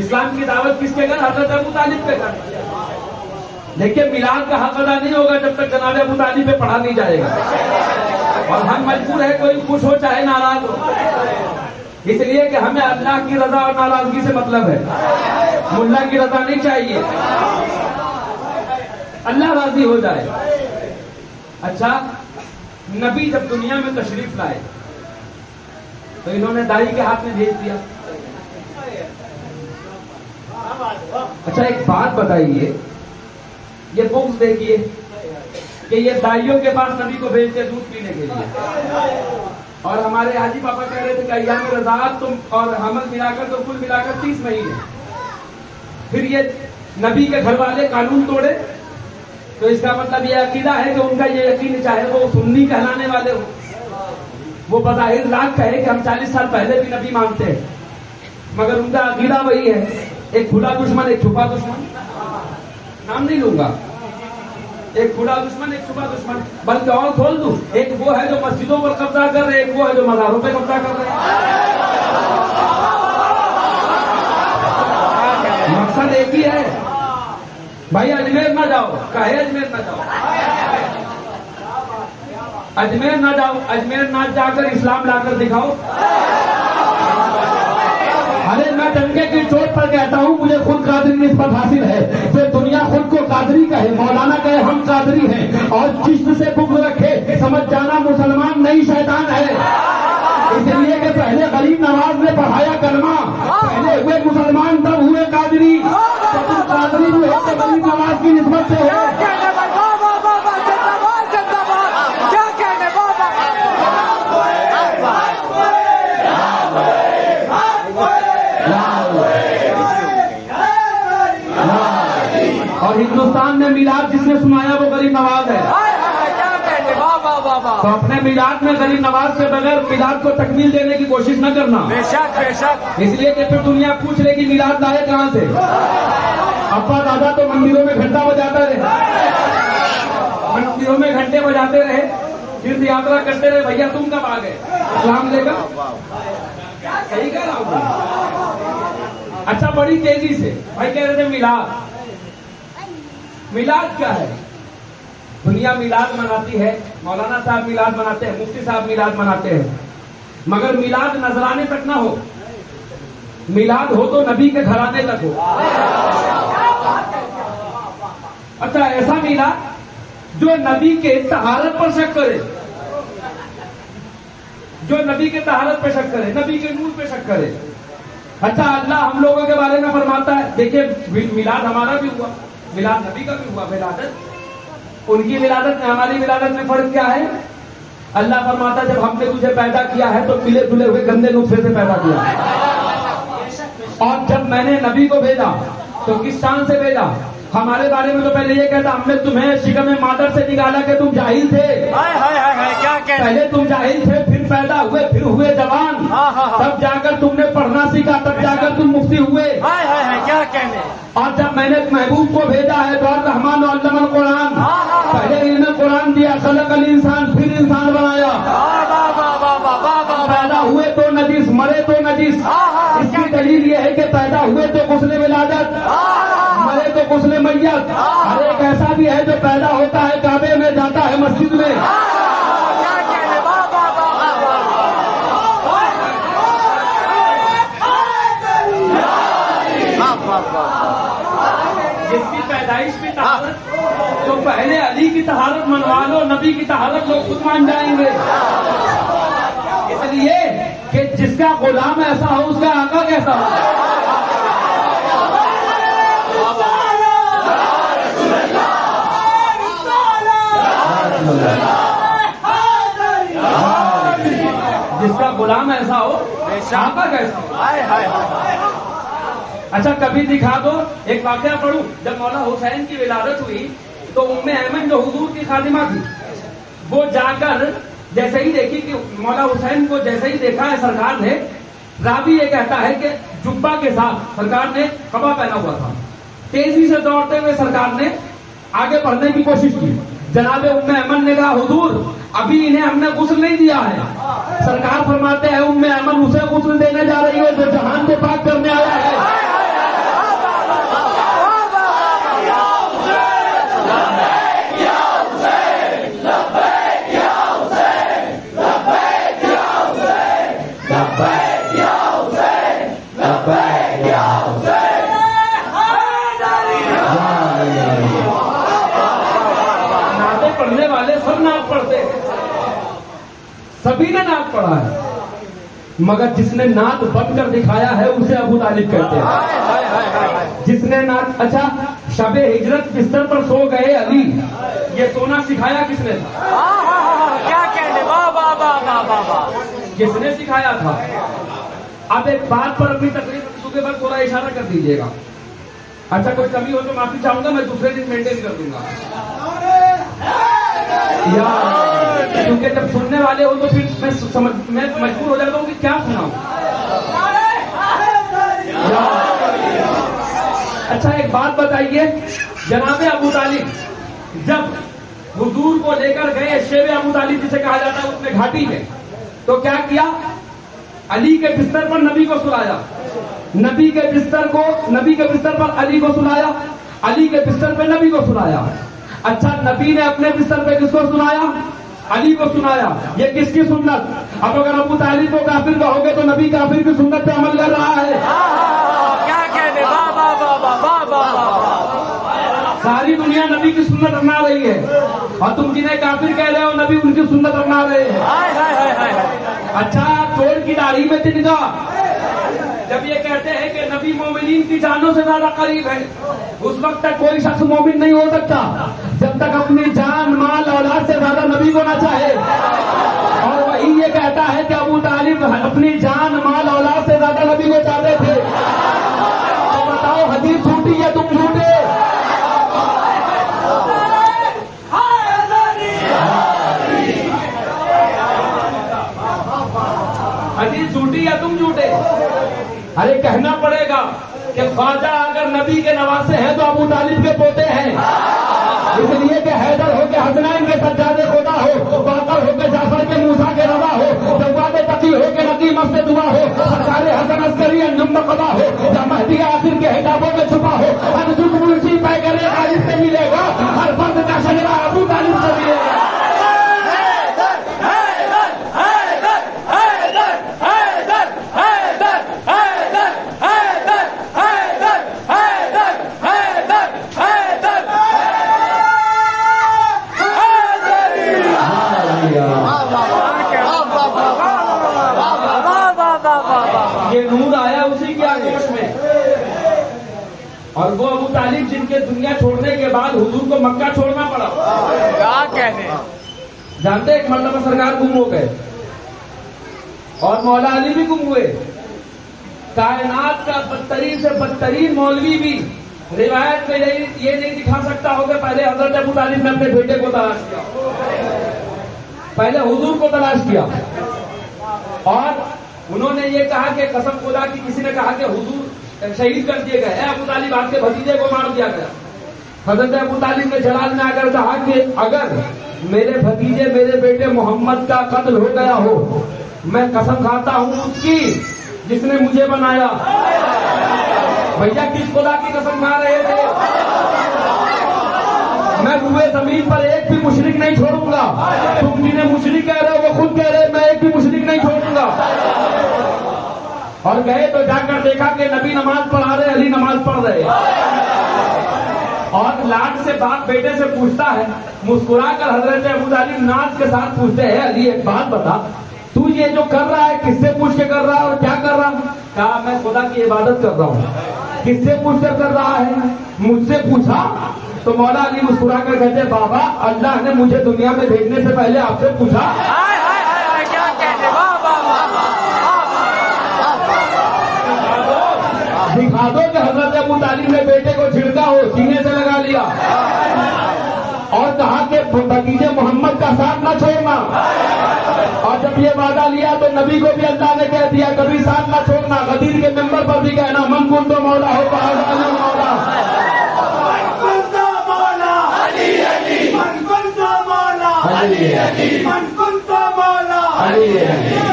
اسلام کی دعوت کس کے گھر؟ حضرت ابو طالب کے گھر۔ لیکن میلاد کا حق ادا نہیں ہوگا جب تک جناب ابو طالب پہ پڑھا نہیں جائے گا۔ اور ہم مجبور ہے، کوئی خوش ہو چاہے ناراض ہو، اس لیے کہ ہمیں اللہ کی رضا اور ناراضگی سے مطلب ہے، ملا کی رضا نہیں چاہیے، اللہ راضی ہو جائے۔ اچھا، نبی جب دنیا میں تشریف لائے تو انہوں نے دائی کے ہاتھ میں بھیج دیا۔ اچھا ایک بات بتائیے، یہ بکس دیکھیے کہ یہ دائیوں کے پاس نبی کو بھیجتے دودھ پینے کے لیے، اور ہمارے حاجی پاپا کہہ رہے تھے کہ ایام رضاعت تم اور حمل ملا کر تو کل ملا کر 30 مہینے۔ پھر یہ نبی کے گھر والے قانون توڑے، تو اس کا مطلب یہ عقیدہ ہے کہ ان کا یہ یقین، چاہے وہ سنی کہلانے والے ہوں، وہ بظاہر لاکھ کہے کہ ہم 40 سال پہلے بھی نبی مانتے ہیں، مگر ان کا عقیدہ وہی ہے، ایک کھلا دشمن ایک چھپا دشمن، نام نہیں لوں گا، ایک کھلا دشمن ایک چھپا دشمن، بلکہ اور کھول دوں، ایک وہ ہے جو مسجدوں پر قبضہ کر رہے، ایک وہ ہے جو مزاروں پہ قبضہ کر رہے۔ مقصد ایک ہی ہے، بھائی اجمیر نہ جاؤ، کہے اجمیر نہ جاؤ، اجمیر نہ جاؤ، اجمیر نہ جا کر اسلام لا کر دکھاؤ۔ ارے میں ڈنکے کی چوٹ پر کہتا ہوں، مجھے خود قادری نسبت حاصل ہے، جو دنیا خود کو قادری کہے، مولانا کہے ہم قادری ہیں، اور چشت سے بغض رکھے، سمجھ جانا مسلمان نہیں شیطان ہے۔ اس لیے کہ پہلے غریب نواز نے پڑھایا کلمہ، پہلے ہوئے مسلمان تب ہوئے قادری، تم قادری بھی ہو تو غریب نواز کی نسبت سے ہو۔ اور ہندوستان میں میلاد جس نے سنایا وہ غریب نواز ہے، تو اپنے میلاد میں غریب نواز کے بغیر میلاد کو تکمیل دینے کی کوشش نہ کرنا۔ بے شک بے شک، اس لیے کہ پھر دنیا پوچھ لے گی میلاد لائے کہاں سے؟ ابا دادا تو مندروں میں گھنٹہ بجاتا رہے، مندروں میں گھنٹے بجاتے رہے، تیرتھ یاترا کرتے رہے، بھیا تم کب آ گئے؟ اسلام لے کر صحیح کہہ رہا ہوں۔ اچھا بڑی تیزی سے بھائی کہہ رہے تھے میلاد، میلاد کیا ہے؟ دنیا میلاد مناتی ہے، مولانا صاحب میلاد مناتے ہیں، مفتی صاحب میلاد مناتے ہیں، مگر میلاد نذرانے تک نہ ہو، میلاد ہو تو نبی کے گھرانے تک ہو۔ اچھا ایسا میلاد جو نبی کے طہارت پر شک کرے، جو نبی کے طہارت پہ شک کرے، نبی کے نور پہ شک کرے۔ اچھا اللہ ہم لوگوں کے بارے میں فرماتا ہے، دیکھیے میلاد ہمارا بھی ہوا، میلاد نبی کا بھی ہوا، ولادت ان کی ولادت میں ہماری ولادت میں فرق کیا ہے؟ اللہ فرماتا جب ہم نے تجھے پیدا کیا ہے تو ملے جلے ہوئے گندے نطفے سے پیدا کیا ہے، اور جب میں نے نبی کو بھیجا تو کس شان سے بھیجا؟ ہمارے بارے میں تو پہلے یہ کہتا ہم نے تمہیں شکم مادر سے نکالا کہ تم جاہل تھے. کیا کہہ پہلے تم جاہل تھے, پھر پیدا ہوئے, پھر ہوئے جوان, تب جا کر تم نے پڑھنا سیکھا, تب جا کر تم مفتی ہوئے. کیا کہنے. اور جب میں نے محبوب کو بھیجا ہے تو الرحمن علم القرآن, پہلے علم قرآن دیا, خلق الانسان, پھر انسان بنایا. پیدا ہوئے تو نجس, مرے تو نجس. اس کی دلیل یہ ہے کہ پیدا ہوئے تو غسل ولادت, مرے تو غسل میت. ہر ایک ایسا بھی ہے جو پیدا ہوتا ہے کعبے میں, جاتا ہے مسجد میں. جس کی پیدائش کی طہارت, تو پہلے علی کی طہارت منوا لو, نبی کی طہارت لوگ خود مان جائیں گے. اس لیے کہ جس کا غلام ایسا ہو اس کا آقا کیسا ہو. جس کا غلام ایسا ہو آقا کیسا ہو. اچھا کبھی دکھا دو, ایک واقعہ پڑھوں. جب مولا حسین کی ولادت ہوئی تو ام ایمن جو حضور کی خادمہ تھی, وہ جا کر جیسے ہی دیکھی کہ مولا حسین کو جیسے ہی دیکھا ہے سرکار نے, راوی یہ کہتا ہے کہ جبہ کے ساتھ سرکار نے قبا پہنا ہوا تھا, تیزی سے دوڑتے ہوئے سرکار نے آگے بڑھنے کی کوشش کی. جناب ام ایمن نے کہا حضور ابھی انہیں ہم نے غسل نہیں دیا ہے. سرکار فرماتے ہیں ام ایمن اسے غسل دینے جا رہی ہے جو جہان کو پاک کرنے آیا ہے. نعتیں پڑھنے والے سب نعت پڑھتے ہیں, سبھی نے نعت پڑھا ہے, مگر جس نے نعت بن کر دکھایا ہے اسے ابو طالب کہتے ہیں. جس نے نعت, اچھا شب ہجرت بستر پر سو گئے علی, یہ سونا سکھایا کس نے تھا. کیا کہنے. کس نے سکھایا تھا. اب ایک بات پر اپنی تقریر کے بعد تھوڑا اشارہ کر دیجیے گا. اچھا کوئی کمی ہو تو معافی چاہوں گا, میں دوسرے دن مینٹین کر دوں گا. کیونکہ جب سننے والے ہو تو پھر میں مجبور ہو جاتا ہوں کہ کیا سناؤں. اچھا ایک بات بتائیے, جناب ابو طالب جب حضور کو لے کر گئے, شیب ابو طالب جسے کہا جاتا ہے, اس نے گھاٹی میں, تو کیا کیا, علی کے بستر پر نبی کو سلایا, نبی کے بستر پر علی کو سلایا, علی کے بستر پہ نبی کو سلایا. اچھا نبی نے اپنے بستر پہ کس کو سنایا, علی کو سنایا. یہ کس کی سنت. اب اگر ابو طالب کو کافر کہو گے تو نبی کافر کی سنت پہ عمل کر رہا ہے. کیا کہنے. ساری دنیا نبی کی سنت اپنا رہی ہے, اور تم جنہیں کافر کہہ رہے ہو نبی ان کی سنت اپنا رہے ہیں. اچھا چور کی داڑھی میں تنکا, جب یہ کہتے ہیں کہ نبی مومنین کی جانوں سے زیادہ قریب ہے, اس وقت تک کوئی شخص مومن نہیں ہو سکتا جب تک اپنی جان مال اولاد سے زیادہ نبی کو نہ چاہے. اور وہی یہ کہتا ہے کہ ابو طالب اپنی جان مال اولاد سے زیادہ نبی کو چاہتے تھے. تو بتاؤ حدیث جھوٹی ہے تم جھوٹے. حدیث جھوٹی ہے تم جھوٹے. ارے کہنا پڑے گا کہ خواجہ اگر نبی کے نواسے ہیں تو ابو طالب کے پوتے ہیں. اس لیے کہ حیدر ہو کے حسنین کے سجاد خدا ہو, باقر ہو کے جعفر کے موسیٰ کے رضا ہو, جواد تقی ہو کے نقیم سے دعا ہو, سرکار حسن عسکری انجم قضا ہو, یا مہدی آخر کے حجابوں میں چھپا ہو. ہر دکھ منشی پیغلے غالب سے ملے گا, ہر فرد کا شجرہ ابو طالب سے ملے گا. یہ نور آیا اسی کی آگوش میں, اور وہ ابو طالب جن کے دنیا چھوڑنے کے بعد حضور کو مکہ چھوڑنا پڑا. کیا کہنے. جانتے ایک مرتبہ سرکار گم ہو گئے اور مولا علی بھی گم ہوئے. کائنات کا بدترین سے بدترین مولوی بھی روایت میں یہ نہیں دکھا سکتا ہو کہ پہلے حضرت ابو طالب نے اپنے بیٹے کو تلاش کیا، پہلے حضور کو تلاش کیا، اور انہوں نے یہ کہا کہ قسم خدا کی کسی نے کہا کہ حضور شہید کر دیے گئے، ابو طالب آپ کے بھتیجے کو مار دیا گیا۔ حضرت ابو طالب نے جلال میں آ کر کہا کہ اگر میرے بھتیجے میرے بیٹے محمد کا قتل ہو گیا ہو، میں قسم کھاتا ہوں اس کی جس نے مجھے بنایا۔ بھیا کس خدا کی قسم کھا رہے تھے؟ میں روئے زمین پر ایک بھی مشرک نہیں چھوڑوں گا۔ تم جنہیں مشرک کہہ رہے ہو وہ خود کہہ رہے میں ایک بھی مشرک نہیں چھوڑوں گا۔ اور گئے تو جا کر دیکھا کہ نبی نماز پڑھا رہے، علی نماز پڑھ رہے، اور لاڈ سے باپ بیٹے سے پوچھتا ہے، مسکرا کر حضرت ابو طالب ناز کے ساتھ پوچھتے ہیں، علی ایک بات بتا، تو یہ جو کر رہا ہے کس سے پوچھ کے کر رہا ہے اور کیا کر رہا ہے؟ کہا میں خدا کی عبادت کر رہا ہوں۔ کس سے پوچھ کر کر رہا ہے؟ مجھ سے پوچھا؟ تو مولا علی مسکرا کر کہتے بابا اللہ نے مجھے دنیا میں بھیجنے سے پہلے آپ سے پوچھا۔ دکھا دو کہ حضرت ابو طالب نے بیٹے کو چھڑکا ہو، سینے سے لگا لیا اور کہا کہ بھتیجے محمد کا ساتھ نہ چھوڑنا، اور جب یہ وعدہ لیا تو نبی کو بھی اللہ نے کہہ دیا کبھی ساتھ نہ چھوڑنا۔ غدیر کے ممبر پر بھی کہنا من کن تو مولا ہو پہاڑ مولا، من کن تو مولا علی علی، من کن تو مولا علی علی، من کن تو مولا علی علی۔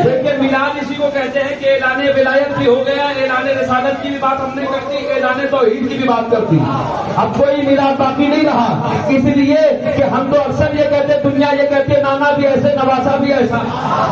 دیکھیے میلاد اسی کو کہتے ہیں کہ اعلان ولایت بھی ہو گیا، اعلان رسالت کی بھی بات ہم نے کرتی، اعلان توحید کی بھی بات کرتی، اب کوئی میلاد باقی نہیں رہا۔ اس لیے کہ ہم تو اکثر یہ کہتے، دنیا یہ کہتی ہے نانا بھی ایسے نواسا بھی ایسا،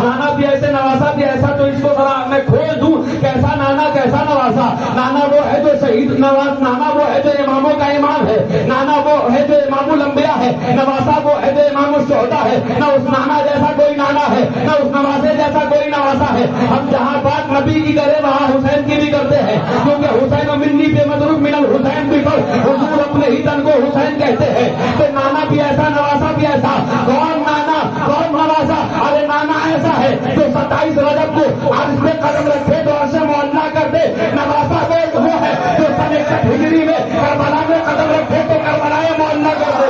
نانا بھی ایسے نواسا بھی ایسا، تو اس کو ذرا میں کھول دوں، کیسا نانا کیسا نواسا؟ نانا وہ ہے جو شہید نواز، نانا وہ ہے جو اماموں کا امام ہے، نانا وہ ہے جو امام الانبیاء ہے، نواسا وہ ہے جو امام الشہداء ہے۔ نہ اس نانا جیسا کوئی نانا ہے، نہ اس نواسے جیسا کوئی نواسا ہے۔ ہم جہاں بات نبی کی کریں وہاں حسین کی بھی کرتے ہیں، کیونکہ حسین و منی پہ مضروب من الحسین بھی کر، حضور اپنے ہی تن کو حسین کہتے ہیں۔ تو نانا بھی ایسا نواسا بھی ایسا، کون نانا کون نواسا؟ ارے نانا ایسا ہے جو 27 رجب کو عرش پہ قدم رکھے تو عرش معلیٰ کر دے، نواسا وہ ہے جو سن 61 ہجری میں کربلا میں قدم رکھے تو کربلا معلیٰ کر دے۔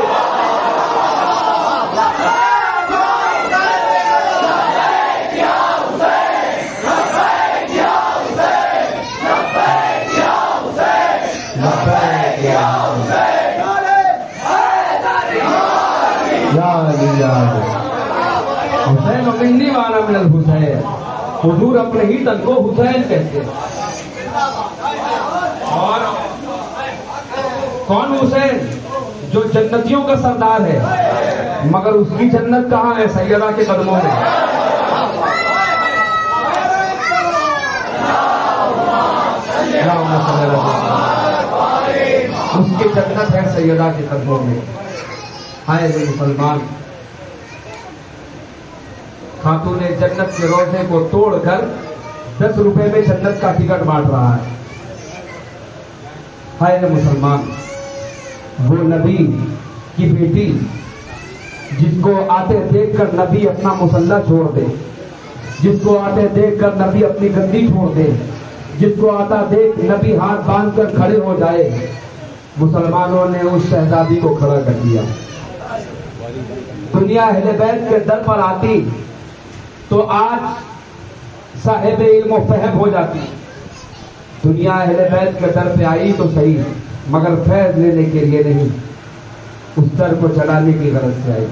حسین و منی وانا من الحسین، حضور اپنے ہی تن کو حسین کہتے ہیں۔ اور کون حسین؟ جو جنتیوں کا سردار ہے، مگر اس کی جنت کہاں ہے؟ سیدہ کے قدموں میں۔ اس کی جنت ہے سیدہ کے قدموں میں۔ ہائے مسلمان، خاتون جنت کے روزے کو توڑ کر 10 روپے میں جنت کا ٹکٹ بانٹ رہا ہے۔ ہائے مسلمان، وہ نبی کی بیٹی جس کو آتے دیکھ کر نبی اپنا مسلح چھوڑ دے، جس کو آتے دیکھ کر نبی اپنی گندی چھوڑ دے، جس کو آتا دیکھ نبی ہاتھ باندھ کر کھڑے ہو جائے، مسلمانوں نے اس شہزادی کو کھڑا کر دیا۔ دنیا اہل بیت کے در پر آتی تو آج صاحب علم و فہم ہو جاتی، دنیا اہل بیت کے در پہ آئی تو صحیح، مگر فیض لینے کے لیے نہیں، اس در کو چلانے کی غرض سے آئی۔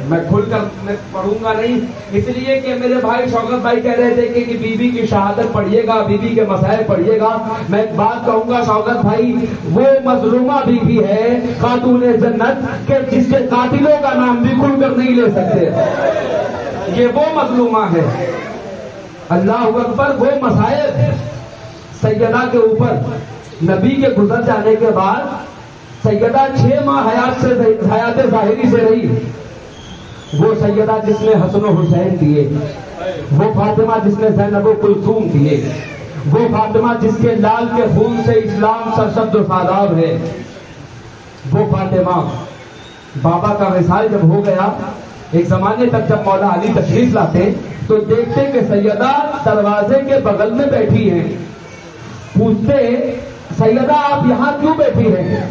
میں کھل کر میں پڑھوں گا نہیں، اس لیے کہ میرے بھائی شوکت بھائی کہہ رہے تھے کہ بی بی کی شہادت پڑھیے گا، بی بی کے مسائل پڑھیے گا۔ میں ایک بات کہوں گا شوکت بھائی، وہ مظلومہ بی بی ہے خاتون جنت کہ جس کے قاتلوں کا نام بھی کھل کر نہیں لے سکتے، یہ وہ مظلومہ ہے۔ اللہ اکبر، وہ مسائل سیدہ کے اوپر نبی کے گزر جانے کے بعد سیدہ 6 ماہ حیات ظاہری سے رہی، وہ سیدہ جس نے حسن و حسین دیے، وہ فاطمہ جس نے زینب و کلثوم دیے، وہ فاطمہ جس کے لال کے خون سے اسلام سرشت و ساداب ہے، وہ فاطمہ بابا کا وصال جب ہو گیا، ایک زمانے تک جب مولا علی تشریف لاتے تو دیکھتے کہ سیدہ دروازے کے بغل میں بیٹھی ہیں، پوچھتے سیدہ آپ یہاں کیوں بیٹھی ہیں؟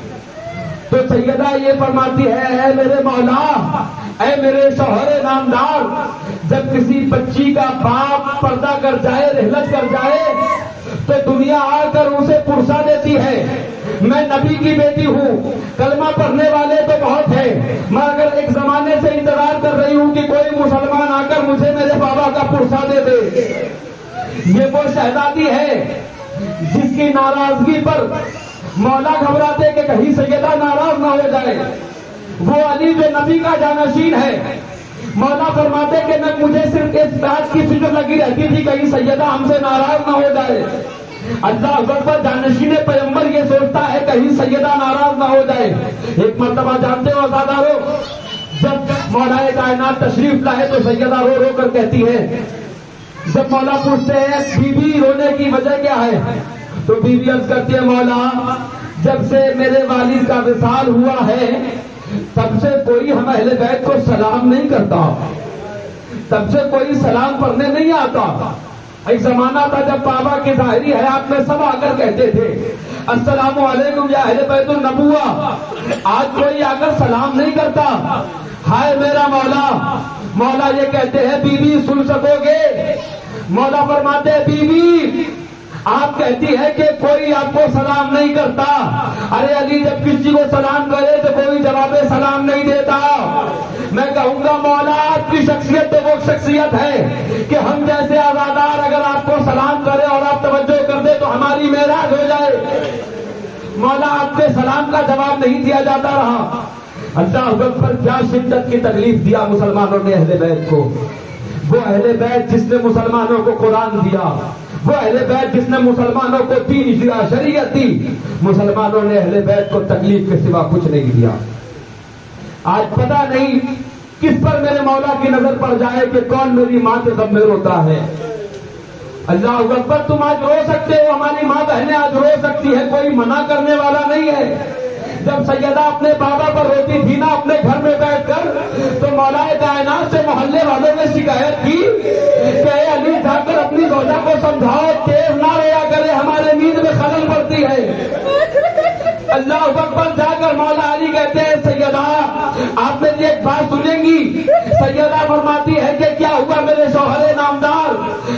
تو سیدہ یہ فرماتی ہے اے میرے مولا، اے میرے شوہر نامدار، جب کسی بچی کا باپ پردہ کر جائے، رحلت کر جائے، تو دنیا آ کر اسے پرسا دیتی ہے۔ میں نبی کی بیٹی ہوں، کلمہ پڑھنے والے تو بہت ہیں، میں اگر ایک زمانے سے انتظار کر رہی ہوں کہ کوئی مسلمان آ کر مجھے میرے بابا کا پرسا دے دے۔ یہ وہ شہزادی ہے جس کی ناراضگی پر مولا گھبراتے کہ کہیں سیدہ ناراض نہ ہو جائے۔ وہ علی جو نبی کا جانشین ہے، مولا فرماتے کہ میں مجھے صرف اس بات کی فکر لگی رہتی تھی کہیں سیدہ ہم سے ناراض نہ ہو جائے۔ اللہ اکبر، جانشین پیغمبر یہ سوچتا ہے کہیں سیدہ ناراض نہ ہو جائے۔ ایک مرتبہ جانتے ہو عزادارو، جب مولا کائنات تشریف لائے تو سیدہ رو رو کر کہتی ہے، جب مولا پوچھتے ہیں بیوی رونے کی وجہ کیا ہے، تو بیوی عرض کرتی ہے مولا جب سے میرے والد کا وصال ہوا ہے تب سے کوئی ہم اہل بیت کو سلام نہیں کرتا، تب سے کوئی سلام پڑھنے نہیں آتا۔ ایک زمانہ تھا جب بابا کی ظاہری حیات میں سب آ کر کہتے تھے السلام علیکم یا اہل بیت النبوہ، آج کوئی آ کر سلام نہیں کرتا۔ ہائے میرا مولا، مولا یہ کہتے ہیں بیوی سن سکو گے؟ مولا فرماتے ہیں بیوی آپ کہتی ہے کہ کوئی آپ کو سلام نہیں کرتا، ارے علی جب کسی کو سلام کرے تو کوئی جواب سلام نہیں دیتا۔ میں کہوں گا مولا آپ کی شخصیت تو وہ شخصیت ہے کہ ہم جیسے آزادار اگر آپ کو سلام کرے اور آپ توجہ کر دے تو ہماری معراج ہو جائے۔ مولا آپ کے سلام کا جواب نہیں دیا جاتا رہا۔ اللہ اکبر، کیا شدت کی تکلیف دیا مسلمانوں نے اہل بیت کو۔ وہ اہل بیت جس نے مسلمانوں کو قرآن دیا، وہ اہل بیت جس نے مسلمانوں کو دین دیا، شریعت دی، مسلمانوں نے اہل بیت کو تکلیف کے سوا کچھ نہیں دیا۔ آج پتہ نہیں کس پر میرے مولا کی نظر پڑ جائے کہ کون میری ماں کے غم میں روتا ہے۔ اللہ اکبر، تم آج رو سکتے ہو، ہماری ماں بہنیں آج رو سکتی ہے، کوئی منع کرنے والا نہیں ہے۔ جب سیدہ اپنے بابا پر روتی تھی نا اپنے گھر میں بیٹھ کر، تو مولا کائنات سے محلے والوں نے شکایت کی کہ اے علی جا کر اپنی زوجہ کو سمجھاؤ تیز نہ رویا کرے، ہمارے نیند میں خلل پڑتی ہے۔ اللہ اکبر، جا کر مولا علی کہتے ہیں سیدہ آپ میری ایک بات سنیں گی؟ سیدہ فرماتی ہے کہ کیا ہوا میرے شوہر نامدار؟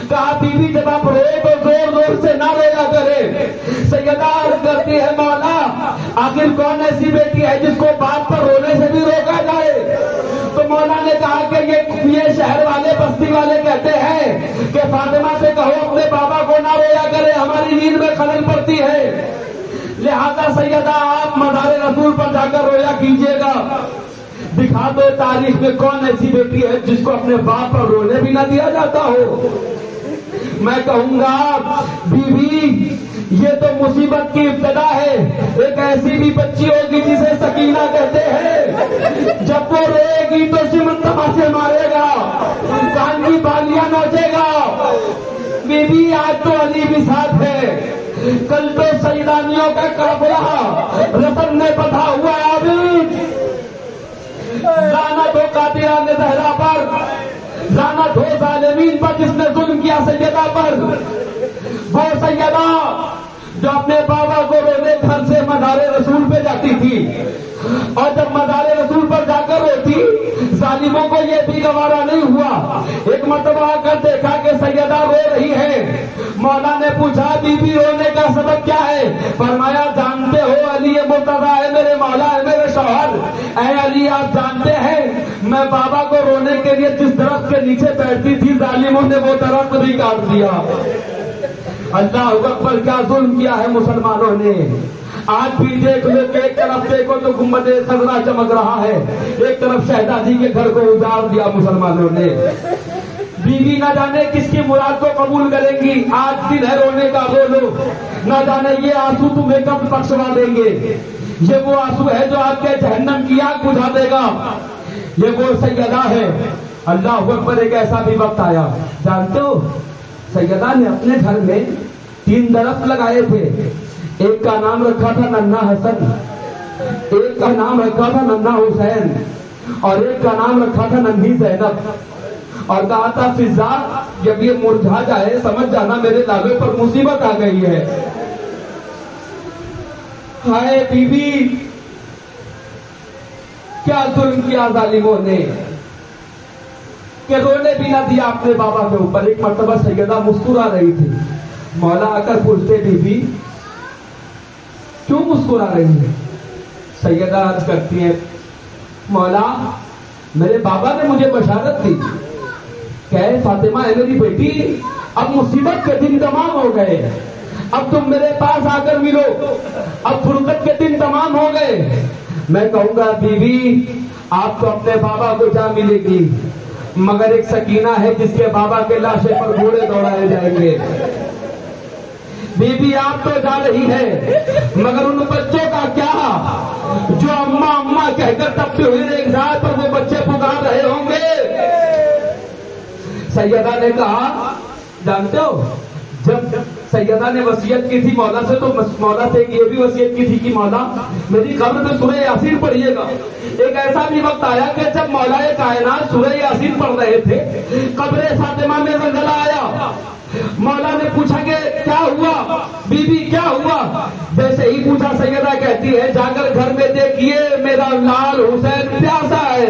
کہا بیوی جب آپ روئے تو زور زور سے نہ رویا کرے۔ سیدہ عرض کرتی ہے مولا آخر کون ایسی بیٹی ہے جس کو باپ پر رونے سے بھی روکا جائے؟ تو مولا نے کہا کہ یہ شہر والے بستی والے کہتے ہیں کہ فاطمہ سے کہو اپنے بابا کو نہ رویا کرے، ہماری نیند میں خلل پڑتی ہے۔ لہذا سیدہ آپ مزار رسول پر جا کر رویا کیجیے گا، دکھا دو تاریخ میں کون ایسی بیٹی ہے جس کو اپنے باپ پر رونے بھی نہ دیا جاتا ہو۔ میں کہوں گا بیوی یہ تو مصیبت کی ابتدا ہے، ایک ایسی بھی بچی ہوگی جسے سکینہ کہتے ہیں، جب وہ روئے گی تو سمن تماشے مارے گا، کان کی بالیاں نوچے گا۔ بیوی آج تو علی بھی ساتھ ہے، کل تو سیدانیوں کا قافلہ رسم نے بندھا ہوا عابد، لعنت ہو قاتلان زہرا پر، لعنت ہو ظالمین پر جس نے ظلم کیا سیدہ پر۔ وہ سیدہ جو اپنے بابا کو رونے گھر سے مزار رسول پہ جاتی تھی، اور جب مزار رسول پر جا کر روتی ظالموں کو یہ بھی گوارا نہیں ہوا۔ ایک مرتبہ آ کر دیکھا کہ سیدہ رو رہی ہے، مولا نے پوچھا بی بی رونے کا سبب کیا ہے؟ فرمایا جانتے ہو علی مرتضیٰ ہے میرے مولا ہے میرے شوہر، اے علی آپ جانتے ہیں میں بابا کو رونے کے لیے جس درخت کے نیچے بیٹھتی تھی ظالموں نے وہ درخت بھی کاٹ دیا۔ اللہ اکبر، کیا ظلم کیا ہے مسلمانوں نے۔ آج بھی دیکھ لو کہ ایک طرف دیکھو تو گنبد خضرا چمک رہا ہے، ایک طرف شہزادی کے گھر کو اجاڑ دیا مسلمانوں نے۔ بیوی نہ جانے کس کی مراد کو قبول کریں گی، آج دن ہے رونے کا رو لو، نہ جانے یہ آنسو تمہیں کب بخشوا دیں گے۔ یہ وہ آنسو ہے جو آپ کے جہنم کی آگ بجھا دے گا۔ یہ وہ سیدہ ہے۔ اللہ اکبر، ایک ایسا بھی وقت آیا، جانتے ہو سیدہ نے اپنے گھر میں 3 درخت لگائے تھے، ایک کا نام رکھا تھا ننھا حسن، ایک کا نام رکھا تھا ننھا حسین، اور ایک کا نام رکھا تھا ننھی زینب، اور کہا تھا فضا جب یہ مرجھا جائے سمجھ جانا میرے لالوں پر مصیبت آ گئی ہے۔ ہائے بیوی کیا ظلم کیا ظالموں نے کہ رونے بھی نہ دیا اپنے بابا کے اوپر. ایک مرتبہ سیدہ مسکرا رہی تھی. مولا آ کر پوچھتے بیوی کیوں مسکرا رہی ہے؟ سیدہ عرض کرتی ہیں مولا میرے بابا نے مجھے بشارت دی کہ اے فاطمہ اے میری بیٹی اب مصیبت کے دن تمام ہو گئے, اب تم میرے پاس آ کر ملو, اب فرصت کے دن تمام ہو گئے. میں کہوں گا بیوی آپ تو اپنے بابا کو جا ملے گی مگر ایک سکینہ ہے جس کے بابا کے لاشے پر گھوڑے دوڑائے جائیں گے. بیوی آپ تو جا رہی ہے مگر ان بچوں کا کیا جو اماں اماں کہہ کر تب بھی ہوئی ایک ذات پر وہ بچے پکار رہے ہوں گے. سیدہ نے کہا جانتے ہو جب سیدہ نے وصیت کی تھی مولا سے تو مولا سے یہ بھی وصیت کی تھی کہ مولا میری قبر میں سورہ یاسین پڑھیے گا. ایک ایسا بھی وقت آیا کہ جب مولا کائنات سورہ یاسین پڑھ رہے تھے قبر فاطمہ میں زلزلہ آیا. مولا نے پوچھا کہ کیا ہوا بی بی کیا ہوا؟ جیسے ہی پوچھا سیدہ کہتی ہے جا کر گھر میں دیکھیے میرا لال حسین پیاسا ہے,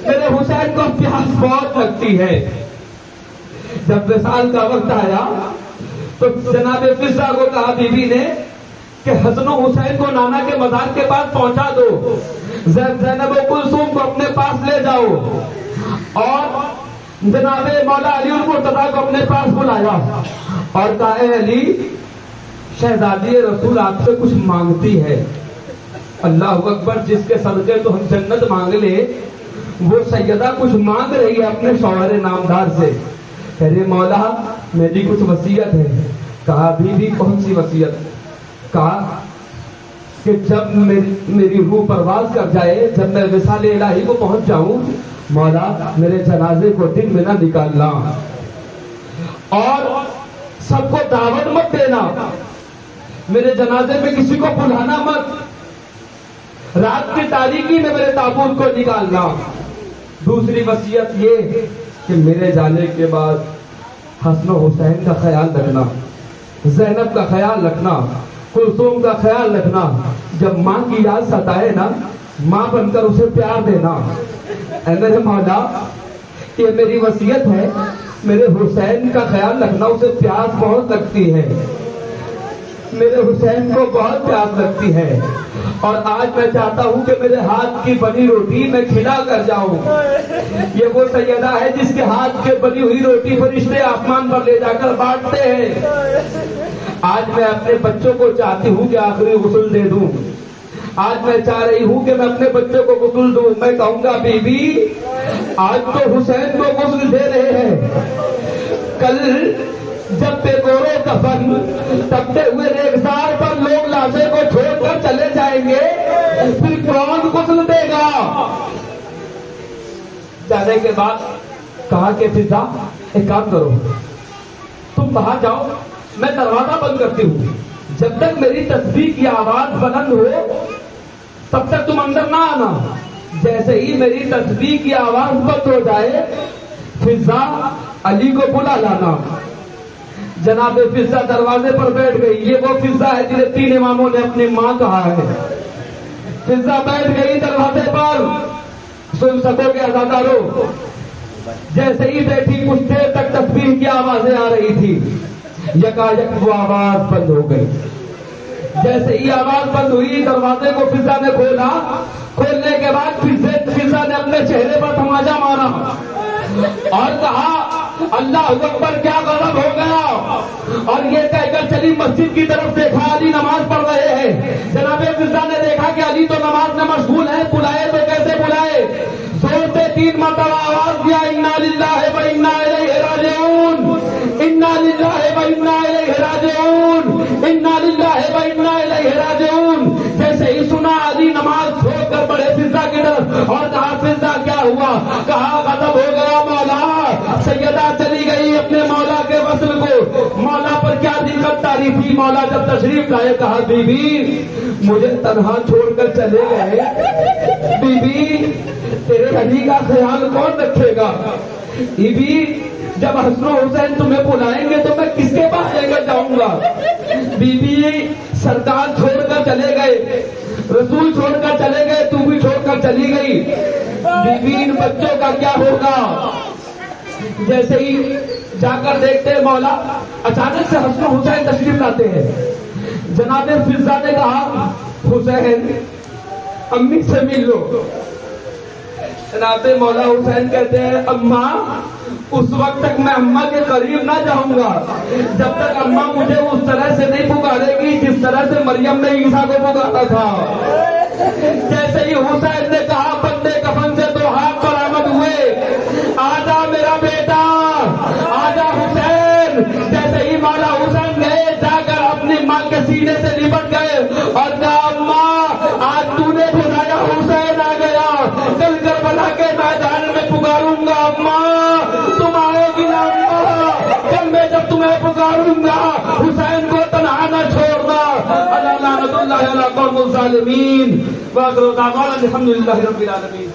میرے حسین کو پیاس بہت لگتی ہے. جب وصال کا وقت آیا تو جناب فضہ کو کہا بی بی نے کہ حسن و حسین کو نانا کے مزار کے پاس پہنچا دو, زینب و کلثوم کو اپنے پاس لے جاؤ اور جناب مولا علی المرتضیٰ کو اپنے پاس بلایا اور کہا اے علی شہزادی رسول آپ سے کچھ مانگتی ہے. اللہ اکبر, جس کے صدقے تو ہم جنت مانگ لے وہ سیدہ کچھ مانگ رہی ہے اپنے شوہر نامدار سے. کہہ رہے مولا میری کچھ وصیت ہے. کہا بی کون سی وصیت؟ کہا کہ جب میری روح پرواز کر جائے, جب میں وصال الہی کو پہنچ جاؤں مولا میرے جنازے کو دن میں نہ نکالنا اور سب کو دعوت مت دینا, میرے جنازے میں کسی کو بلانا مت, رات کی تاریکی میں میرے تابوت کو نکالنا. دوسری وصیت یہ کہ میرے جانے کے بعد حسن و حسین کا خیال رکھنا, زینب کا خیال رکھنا, کلثوم کا خیال رکھنا. جب ماں کی یاد ستائے نا ماں بن کر اسے پیار دینا. اے میرے مولا یہ میری وصیت ہے, میرے حسین کا خیال رکھنا, اسے پیاس بہت لگتی ہے, میرے حسین کو بہت پیاس لگتی ہے اور آج میں چاہتا ہوں کہ میرے ہاتھ کی بنی روٹی میں کھلا کر جاؤں. یہ وہ سیدہ ہے جس کے ہاتھ کے بنی ہوئی روٹی فرشتے آسمان پر لے جا کر بانٹتے ہیں. آج میں اپنے بچوں کو چاہتی ہوں کہ آخری غسل دے دوں, آج میں چاہ رہی ہوں کہ میں اپنے بچوں کو غسل دوں. میں کہوں گا بی بی آج تو حسین کو غسل دے رہے ہیں, کل جب بے گورو کفن تبتے ہوئے ریگزار پر لوگ لاشے کو چھوڑ کر چلے جائیں گے پھر کون غسل دے گا؟ جانے کے بعد کہا کہ فضہ ایک کام کرو, تم باہر جاؤ, میں دروازہ بند کرتی ہوں, جب تک میری تسبیح کی آواز بلند ہو تب تک تم اندر نہ آنا. جیسے ہی میری تسبیح کی آواز بند ہو جائے فضہ علی کو بلا لانا. جناب فضہ دروازے پر بیٹھ گئی. یہ وہ فضہ ہے جنہیں تین اماموں نے اپنی ماں کہا ہے. فضہ بیٹھ گئی دروازے پر, سن سکو گے عزادارو. جیسے ہی بیٹھی کچھ دیر تک تسبیح کی آوازیں آ رہی تھی, یکایک وہ آواز بند ہو گئی. جیسے ہی آواز بند ہوئی دروازے کو فضہ نے کھولا. کھولنے کے بعد فضہ نے اپنے چہرے پر تماچا مارا اور کہا اللہ اکبر کیا غضب ہو گیا, اور یہ کہہ کر چلی مسجد کی طرف. دیکھا علی نماز پڑھ رہے ہیں. جناب فضہ نے دیکھا کہ علی تو نماز میں مشغول ہے, بلائے تو کیسے بلائے. زور سے 3 مرتبہ آواز دیا انا للہ و انا الیہ راجعون, انا للہ و انا الیہ راجعون, انا للہ و انا الیہ راجعون. جیسے ہی سنا علی نماز چھوڑ کر بڑے فضہ کی طرف اور کہا فضہ کیا ہوا؟ کہا غضب ہو گیا مولا. سیدہ چلی گئی اپنے مولا کے وصل کو. مولا پر کیا دقت تاری تھی. مولا جب تشریف لائے کہا بی بی مجھے تنہا چھوڑ کر چلے گئے, بی بی تیرے علی کا خیال کون رکھے گا؟ بی بی جب حسن و حسین تمہیں بلائیں گے تو میں کس کے پاس لے کر جاؤں گا؟ بی بی سرکار چھوڑ کر چلے گئے، رسول چھوڑ کر چلے گئے، تو بھی چھوڑ کر چلی گئی، بی بی ان بچوں کا کیا ہوگا؟ جیسے ہی جا کر دیکھتے ہیں مولا، اچانک سے حسن حسین تشریف لاتے ہیں۔ جناب فضہ نے کہا حسین امی سے مل لو۔ جناب مولا حسین کہتے ہیں اماں اس وقت تک میں اماں کے قریب نہ جاؤں گا جب تک اماں مجھے اس طرح سے نہیں پکارے گی جس طرح سے مریم نے عیسیٰ کو پکارا تھا۔ جیسے ہی حسین نے کہا بندے کفن سے تو ہاتھ برآمد ہوئے، آجا میرا بیٹا، آجا حسین۔ جیسے ہی مولا حسین گئے، جا کر اپنی ماں کے سینے سے لپٹ گئے اور کہا اماں آج تو نے بلایا، حسین آ گیا، کل کربلا کے میدان میں پکاروں گا اماں، تم آؤ گی نا اماں، کل میں جب تمہیں پکاروں گا حسین کو تنہا نہ چھوڑنا۔ اللہ لعنت اللہ علی قوم الظالمین۔ وآخر دعوانا الحمد للہ رب العالمین۔